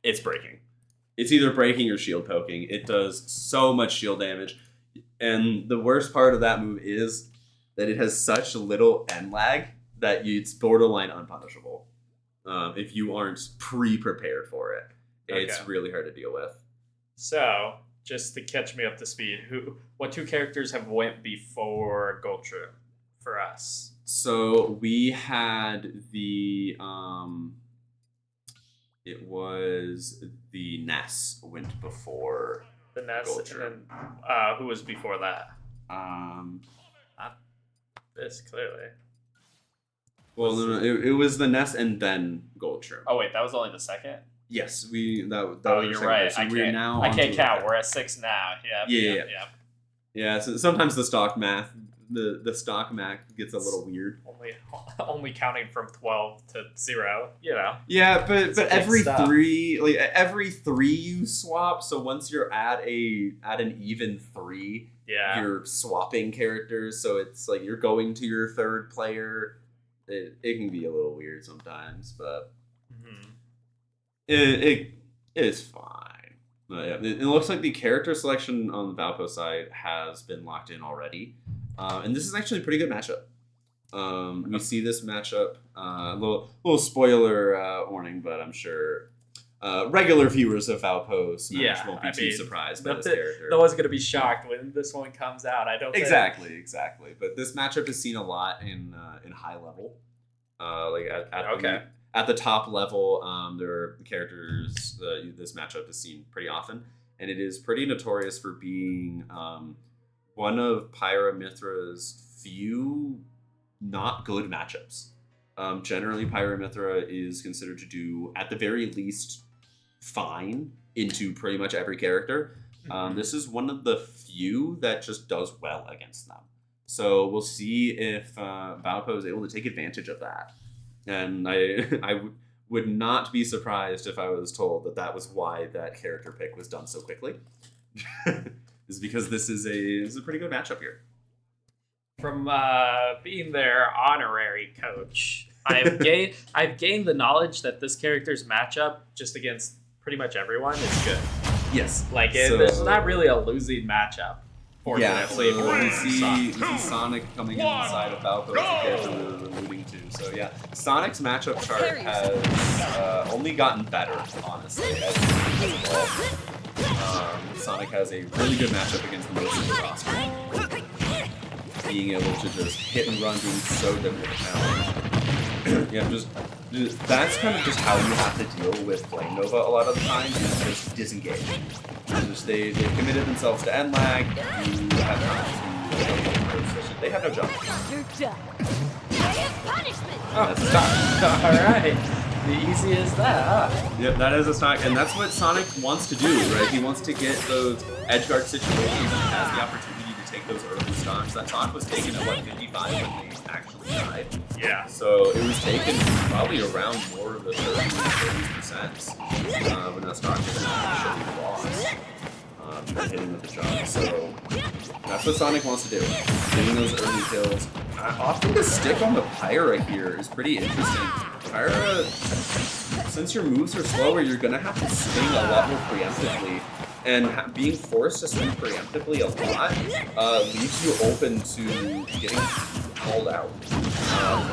A: it's breaking. It's either breaking or shield poking. It does so much shield damage. And the worst part of that move is that it has such little end lag that it's borderline unpunishable. If you aren't pre-prepared for it, it's really hard to deal with.
B: So, just to catch me up to speed, what 2 characters have went before Gultra for us?
A: So we had the it was the Ness went before
B: the Ness,
A: Gultra.
B: and then who was before that? This clearly.
A: Well, no, it was the Nest and then Gold Shrimp.
B: Oh wait, that was only the second.
A: Yes, that
B: Oh,
A: was the
B: you're
A: second
B: right.
A: place. So
B: I
A: we're
B: can't.
A: now
B: I
A: on
B: can't
A: to
B: count.
A: the-
B: We're at 6 now. Yeah.
A: Yeah. Yeah, so sometimes the stock math, the stock math gets a little weird.
B: Only counting from 12 to 0. You know.
A: Yeah, but
B: big
A: every
B: stuff.
A: every 3 you swap. So once you're at an even 3,
B: Yeah.
A: you're swapping characters. So it's like you're going to your third player. It can be a little weird sometimes, but
B: Mhm.
A: it is fine. Yeah, it looks like the character selection on the Valpo side has been locked in already, and this is actually a pretty good matchup. We see this matchup. A little spoiler warning, but I'm sure regular viewers of Valpo Smash won't be too surprised by this character.
B: No one's gonna be shocked when this one comes out. I don't.
A: Exactly. But this matchup is seen a lot in high level, at the top level. There are characters. This matchup is seen pretty often, and it is pretty notorious for being one of Pyramithra's few not good matchups. Generally, Pyramithra is considered to do, at the very least, fine into pretty much every character. This is one of the few that just does well against them. So we'll see if Valpo is able to take advantage of that. And I would not be surprised if I was told that was why that character pick was done so quickly. Is because this is a pretty good matchup here.
B: From being their honorary coach, I've gained the knowledge that this character's matchup just against pretty much everyone is good.
A: Yes.
B: There's not really a losing matchup.
A: Yeah, so
B: Fortunately,
A: we see Sonic coming inside of Valpo as the character we were alluding to. So yeah, Sonic's matchup chart has only gotten better, honestly. As Sonic has a really good matchup against the most of the roster. Being able to just hit and run, being so difficult to challenge. Yeah, that's kind of just how you have to deal with Flame Nova a lot of the time, is just disengage. They've committed themselves to end lag. You have time to they have no jump.
C: You're done. Punishment.
A: That's a stock.
B: Alright. The easy as that, huh?
A: Yep, that is a stock, and that's what Sonic wants to do, right? He wants to get those edge guard situations, and he has the opportunity to take those early stocks. That stock was taken at 55 when they actually died.
B: Yeah.
A: So it was taken probably around more of the 30% when that stock was actually lost. Hitting with the jump. So that's what Sonic wants to do. Getting those early kills. Often the stick on the Pyra here is pretty interesting. Pyra, since your moves are slower, you're going to have to swing a lot more preemptively. And being forced to swing preemptively a lot leaves you open to getting called out.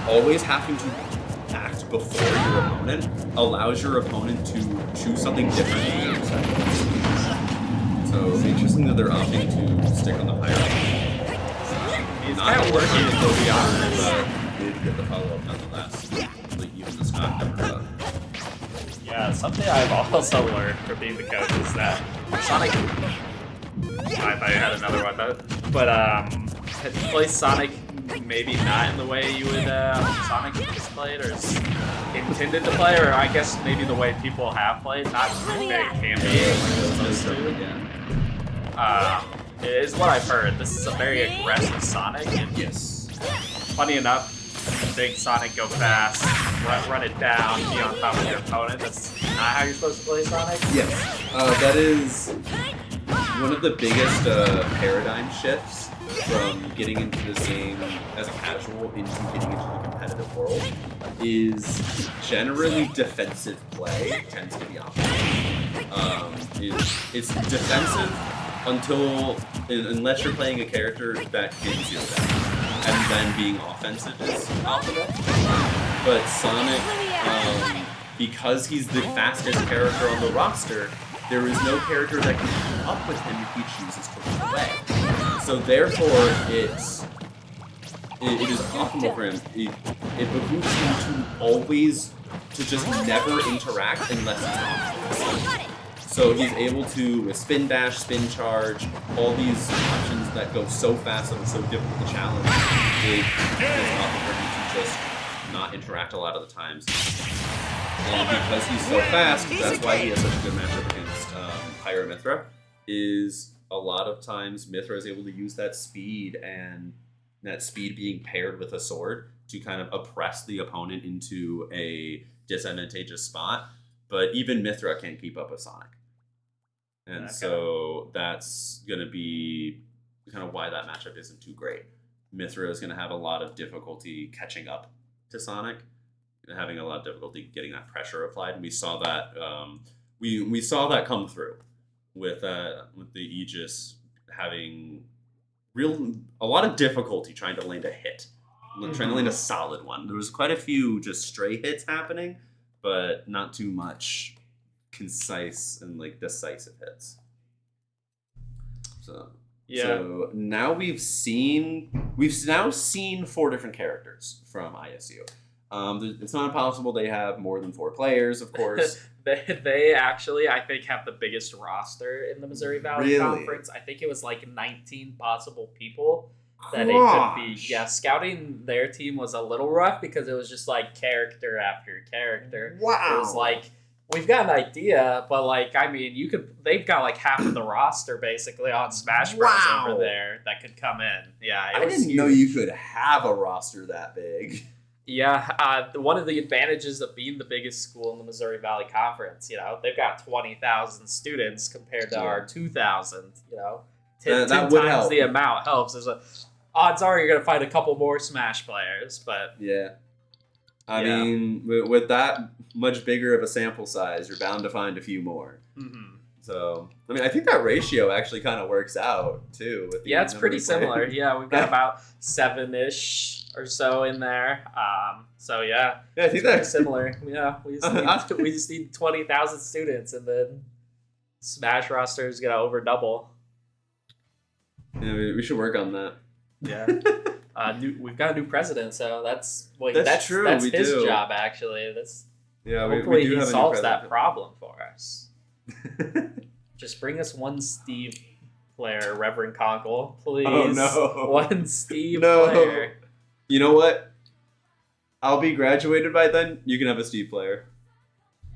A: Always having to act before your opponent allows your opponent to choose something different than your second. So it's interesting that they're opting to stick on the Pyra.
B: It's
A: Not
B: kind of working, to be honest.
A: but did get the follow-up nonetheless. Like, even the stock never up.
B: Yeah, something I've also learned from being the coach is that Sonic. I had another one, but play Sonic maybe not in the way you would Sonic is played or is intended to play, or I guess maybe the way people have played, not the way it can be. It is what I've heard. This is a very aggressive Sonic, and
A: Yes.
B: funny enough, big Sonic go fast, run it down, be on top of your opponent. That's not how you're supposed to play Sonic.
A: Yes. That is one of the biggest paradigm shifts from getting into this game as a casual into getting into the competitive world is generally defensive play tends to be optimal. It's defensive unless you're playing a character that gives you that. And then being offensive is optimal. But Sonic, because he's the fastest character on the roster, there is no character that can keep up with him if he chooses to play. So therefore, it is optimal for him. It behooves him to just never interact unless it's optimal. So he's able to, with spin dash, spin charge, all these options that go so fast and so difficult to challenge, it does not for him to just not interact a lot of the times. And because he's so fast, that's why he has such a good matchup against Pyro Mithra, is a lot of times Mithra is able to use that speed, and that speed being paired with a sword to kind of oppress the opponent into a disadvantageous spot. But even Mithra can't keep up with Sonic. And so that's going to be kind of why that matchup isn't too great. Mithra is going to have a lot of difficulty catching up to Sonic, having a lot of difficulty getting that pressure applied. And we saw that we saw that come through with the Aegis having a lot of difficulty trying to land a hit, trying to land a solid one. There was quite a few just stray hits happening, but not too much concise and like decisive hits. So now we've now seen 4 different characters from ISU. It's not impossible they have more than 4 players, of course.
B: They actually, I think, have the biggest roster in the Missouri Valley Conference. I think it was like 19 possible people that it could be. Yeah, scouting their team was a little rough because it was just like character after character.
A: Wow.
B: It was like, we've got an idea, but like, I mean, they've got like half of the roster basically on Smash Bros. Over there that could come in. Yeah,
A: I didn't know you could have a roster that big.
B: Yeah, one of the advantages of being the biggest school in the Missouri Valley Conference, they've got 20,000 students compared to our 2,000, 10 times help. The amount helps. Odds are you're going to find a couple more Smash players, but...
A: Yeah. I mean, with that much bigger of a sample size, you're bound to find a few more. Mm-hmm. So, I mean, I think that ratio actually kind of works out, too. With the
B: it's pretty similar. Yeah, we've got about 7-ish or so in there. So, yeah
A: I think that's
B: similar. Yeah, we just need 20,000 students, and then Smash roster is going to over double.
A: Yeah, we should work on that.
B: Yeah. We've got a new president, so that's
A: true.
B: That's
A: we
B: his
A: do.
B: job, actually.
A: we
B: Hopefully
A: do
B: he
A: have
B: solves that problem for us. Just bring us one Steve player, Reverend Conkle, please.
A: Oh no,
B: one Steve player.
A: You know what? I'll be graduated by then. You can have a Steve player.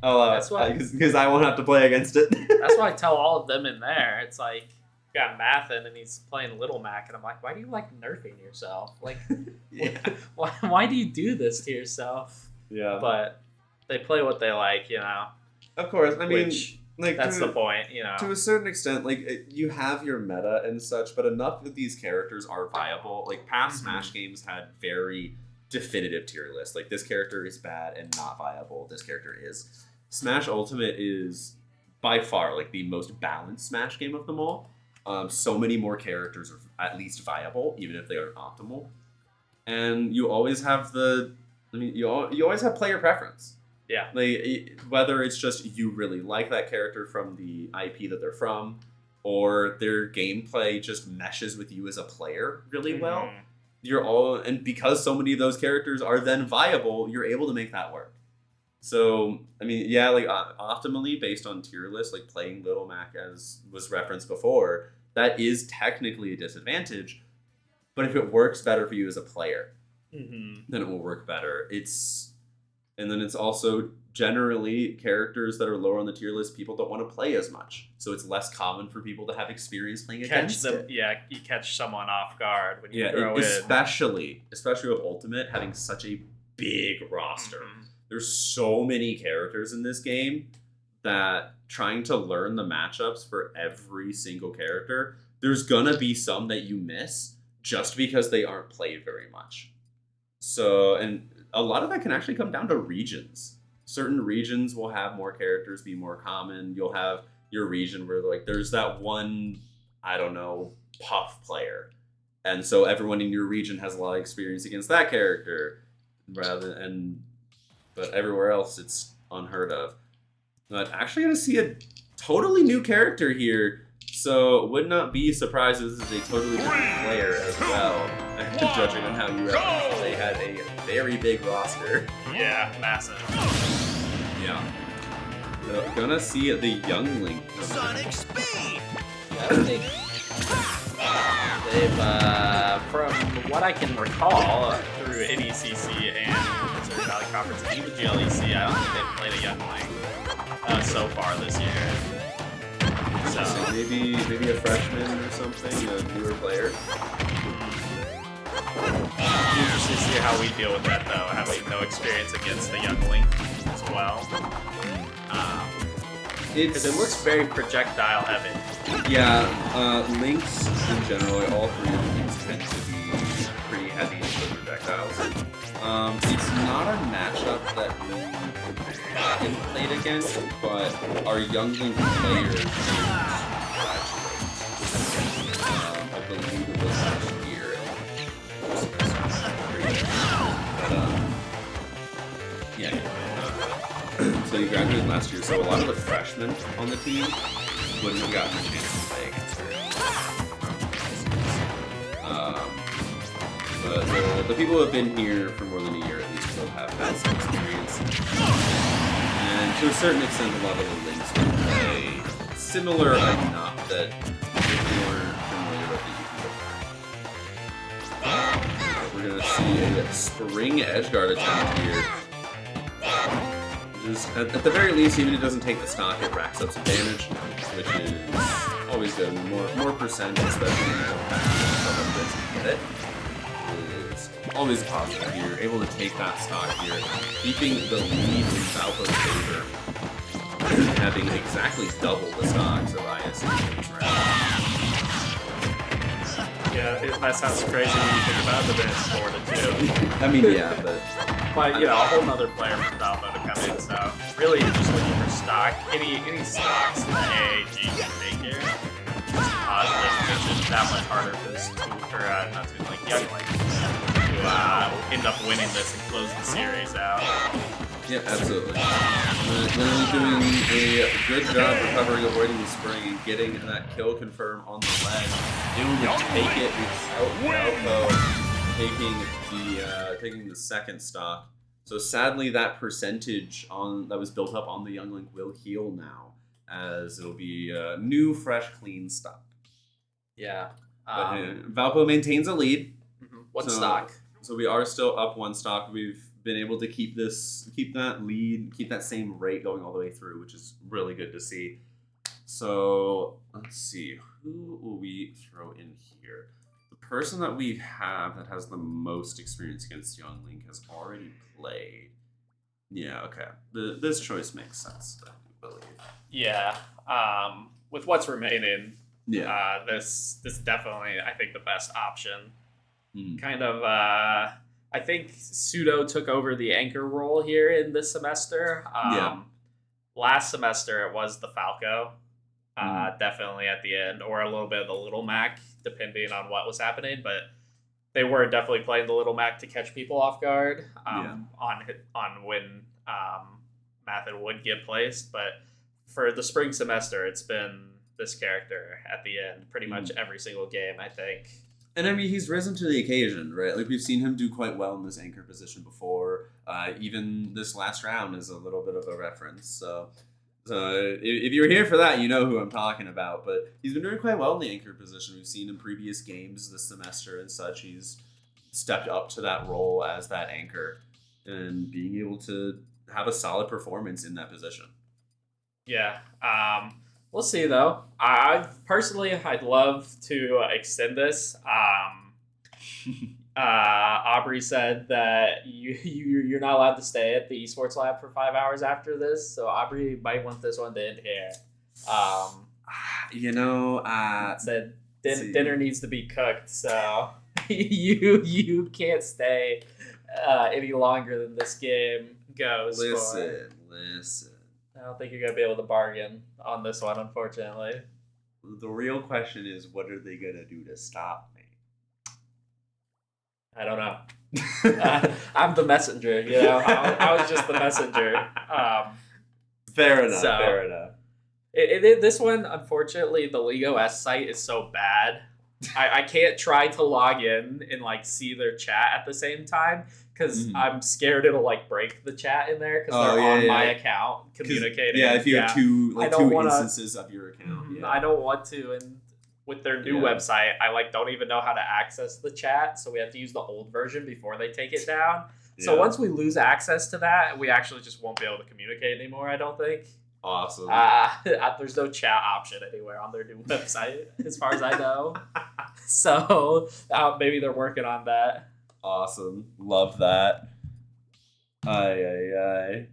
B: That's why,
A: because I won't have to play against it.
B: That's why I tell all of them in there. It's like, got Mathin and he's playing Little Mac, and I'm like, why do you like nerfing yourself? Like, why do you do this to yourself?
A: Yeah.
B: But they play what they like,
A: Of course, I mean,
B: that's the point,
A: To a certain extent, you have your meta and such, but enough of these characters are viable. Like, past Smash games had very definitive tier lists. Like, this character is bad and not viable. This character is. Smash Ultimate is by far the most balanced Smash game of them all. So many more characters are at least viable, even if they aren't optimal. And you always have you always have player preference.
B: Yeah.
A: Whether it's just you really like that character from the IP that they're from, or their gameplay just meshes with you as a player really well. And because so many of those characters are then viable, you're able to make that work. So, I mean, optimally, based on tier lists, playing Little Mac, as was referenced before, that is technically a disadvantage. But if it works better for you as a player, then it will work better. And then it's also generally characters that are lower on the tier list, people don't want to play as much. So it's less common for people to have experience playing against them.
B: Yeah, you catch someone off guard when you throw
A: especially with Ultimate having such a big roster. There's so many characters in this game that trying to learn the matchups for every single character, there's gonna be some that you miss just because they aren't played very much. So, and a lot of that can actually come down to regions. Certain regions will have more characters be more common. You'll have your region where there's that one, I don't know, Puff player. And so everyone in your region has a lot of experience against that character. But everywhere else it's unheard of. But actually gonna see a totally new character here. So would not be surprised if this is a totally different player as well. Judging on how you referenced, they had a very big roster.
B: Yeah, massive.
A: Yeah. So gonna see the young Link.
D: Sonic Speed!
B: Yeah, I think they've, from what I can recall, through NECC and Missouri Valley Conference and even GLEC, I don't think they've played a young Link so far this year.
A: So maybe a freshman or something, a newer player.
B: Interesting to see how we deal with that, though, having no experience against the young Link as well. Because it looks very projectile heavy.
A: Yeah, Links in general, all three of these tend to be pretty heavy into projectiles. It's not a matchup that we haven't played against, but our young Link players I believe it was last year. So he graduated last year, so a lot of the freshmen on the team wouldn't have gotten a chance to play against her. But the people who have been here for more than a year at least will have had some experience. And to a certain extent, a lot of the Links will play similar enough that if you weren't familiar with it, you can go back. We're going to see a spring edgeguard attempt here. Just, at the very least, even if it doesn't take the stock, it racks up some damage, which is always good. More percent, especially when you don't have to this to get it, is always positive. You're able to take that stock here, keeping the lead in Valpo's favor, having exactly double the stocks of ISC in this round.
B: Yeah, that sounds crazy when you think about it, but it's 4-2.
A: I mean, yeah, but
B: you know, a whole nother player from Valpo to come in, so really you're just looking for stock. Any stocks that AAG can make here, positive, makes it that much harder for this not to like young Link to end up winning this and close the series out.
A: yeah, absolutely. Literally doing a good job recovering, avoiding the spring, and getting that kill confirm on the ledge. Able to take it without Valpo taking the second stock. So sadly, that percentage that was built up on the young Link will heal now, as it'll be a new, fresh, clean stock.
B: Yeah.
A: Valpo maintains a lead.
B: One stock.
A: So we are still up one stock. We've been able to keep that lead, keep that same rate going all the way through, which is really good to see. So let's see, who will we throw in here? The person that we have that has the most experience against young Link has already played. Yeah, okay. This choice makes sense, I believe. Yeah.
B: With what's remaining,
A: Yeah.
B: this definitely, I think, the best option.
A: Mm.
B: Kind of, I think Pseudo took over the anchor role here in this semester. Last semester, it was the Falco, definitely at the end, or a little bit of the Little Mac, depending on what was happening. But they were definitely playing the Little Mac to catch people off guard on when Mathon would get placed. But for the spring semester, it's been this character at the end pretty much every single game, I think.
A: And I mean, he's risen to the occasion, right? Like, we've seen him do quite well in this anchor position before. Even this last round is a little bit of a reference. So if you're here for that, you know who I'm talking about. But he's been doing quite well in the anchor position. We've seen in previous games this semester and such, he's stepped up to that role as that anchor and being able to have a solid performance in that position.
B: Yeah. We'll see, though. I'd love to extend this. Aubrey said that you're not allowed to stay at the esports lab for 5 hours after this, so Aubrey might want this one to end here. Said dinner needs to be cooked, so you can't stay any longer than this game goes.
A: Listen.
B: I don't think you're going to be able to bargain on this one, unfortunately.
A: The real question is, what are they going to do to stop me?
B: I don't know. I'm the messenger, you know? I was just the messenger.
A: Fair enough.
B: This one, unfortunately, the League OS site is so bad I can't try to log in and like see their chat at the same time because I'm scared it'll like break the chat in there because they're on my account communicating.
A: Yeah, if you have two instances of your account.
B: I don't want to, and with their new website, I like don't even know how to access the chat, so we have to use the old version before they take it down. Yeah. So once we lose access to that, we actually just won't be able to communicate anymore, I don't think.
A: Awesome.
B: There's no chat option anywhere on their new website, as far as I know. So maybe they're working on that.
A: Awesome. Love that. Aye.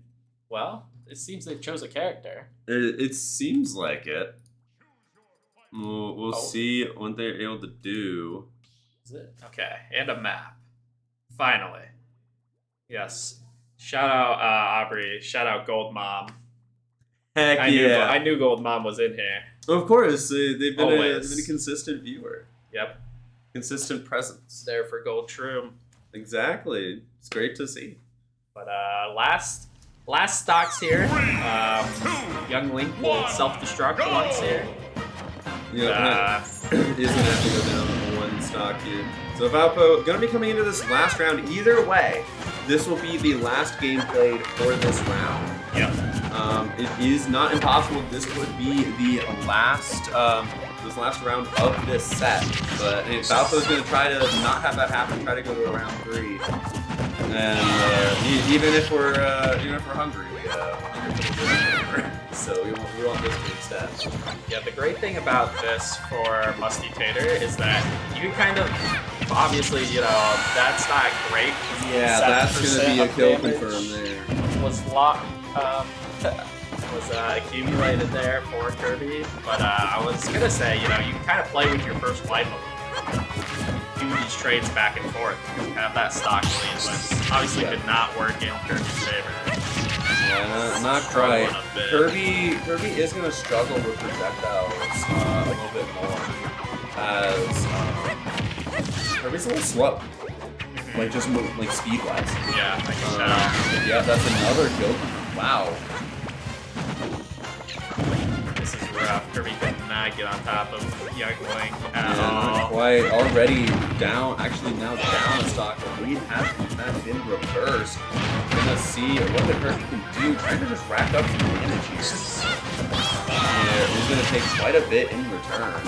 B: Well, it seems they've chose a character.
A: It seems like it. We'll see what they're able to do.
B: Is it? Okay, and a map. Finally. Yes. Shout out Aubrey. Shout out Gold Mom.
A: Heck
B: I knew Gold Mom was in here.
A: Of course, they've been a consistent viewer.
B: Yep. Consistent
A: presence.
B: There for Gold Shroom.
A: Exactly. It's great to see.
B: But last stocks here. Young Link will self-destruct once here.
A: Yeah, he's going to have to go down one stock here. So Valpo going to be coming into this last round. Either way, this will be the last game played for this round.
B: Yep.
A: It is not impossible. This would be the last round of this set. But Valpo is going to try to not have that happen. Try to go to round 3. And even if we're hungry, so we want this to instead.
B: Yeah, the great thing about this for Musty Tater is that you can kind of, obviously, that's not great.
A: Yeah, that's going to be a kill confirm there.
B: Was accumulated there for Kirby, but I was going to say, you can kind of play with your first life do these trades back and forth. You have that stock lead, but obviously did not work in Kirby's favor.
A: Yeah, not quite. Kirby is going to struggle with projectiles a little bit more, as Kirby's a little slow, like just speed wise.
B: Yeah, I can tell.
A: Yeah, that's another kill. Wow.
B: This is rough. Kirby could not get on top of Young Link at all.
A: Not quite. Already down. Actually, now down a stock. The lead has been reversed. Gonna see what the Kirby can do. Trying to just rack up some damage here. Yeah, he's gonna take quite a bit in return.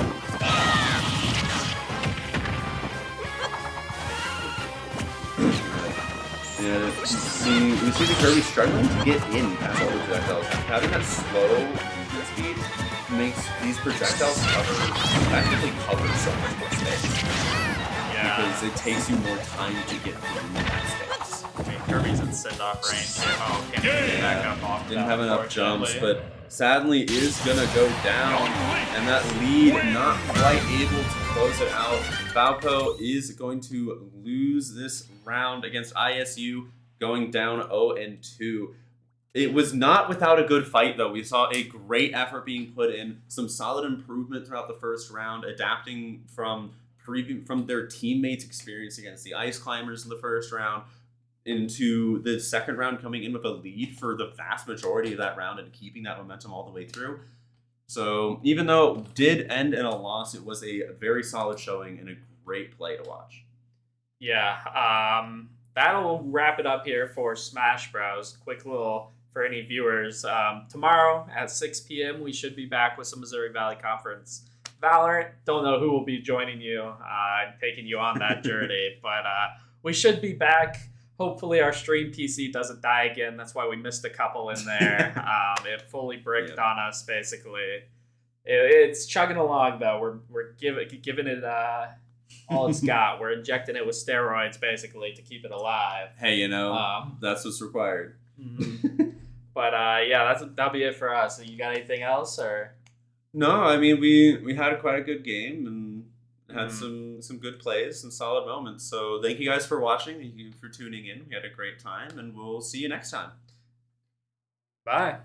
A: Yeah, we see the Kirby struggling to get in past all the projectiles. Having that slow movement speed makes these projectiles effectively cover so much more space.
B: Yeah.
A: Because it takes you more time to get through that space.
B: I mean, Kirby's in send-off range here. Oh, can't get back up off.
A: Didn't have enough jumps, but sadly is gonna go down, and that lead not quite able to close it out. Valpo is going to lose this round against ISU, going down 0-2. It was not without a good fight, though. We saw a great effort being put in, some solid improvement throughout the first round, adapting from their teammates' experience against the Ice Climbers in the first round, into the second round coming in with a lead for the vast majority of that round and keeping that momentum all the way through. So even though it did end in a loss, it was a very solid showing and a great play to watch.
B: Yeah, that'll wrap it up here for Smash Bros. Quick little for any viewers. Tomorrow at 6 p.m. we should be back with some Missouri Valley Conference Valorant. Don't know who will be joining you and taking you on that journey, but we should be back. Hopefully our stream PC doesn't die again. That's why we missed a couple in there. It fully bricked on us, basically. It's chugging along, though. We're giving it all it's got. We're injecting it with steroids, basically, to keep it alive.
A: Hey, that's what's required.
B: Mm-hmm. But, yeah, that'll be it for us. So you got anything else? Or
A: No, I mean, we had quite a good game, and had some good plays, some solid moments. So thank you guys for watching. Thank you for tuning in. We had a great time, and we'll see you next time.
B: Bye.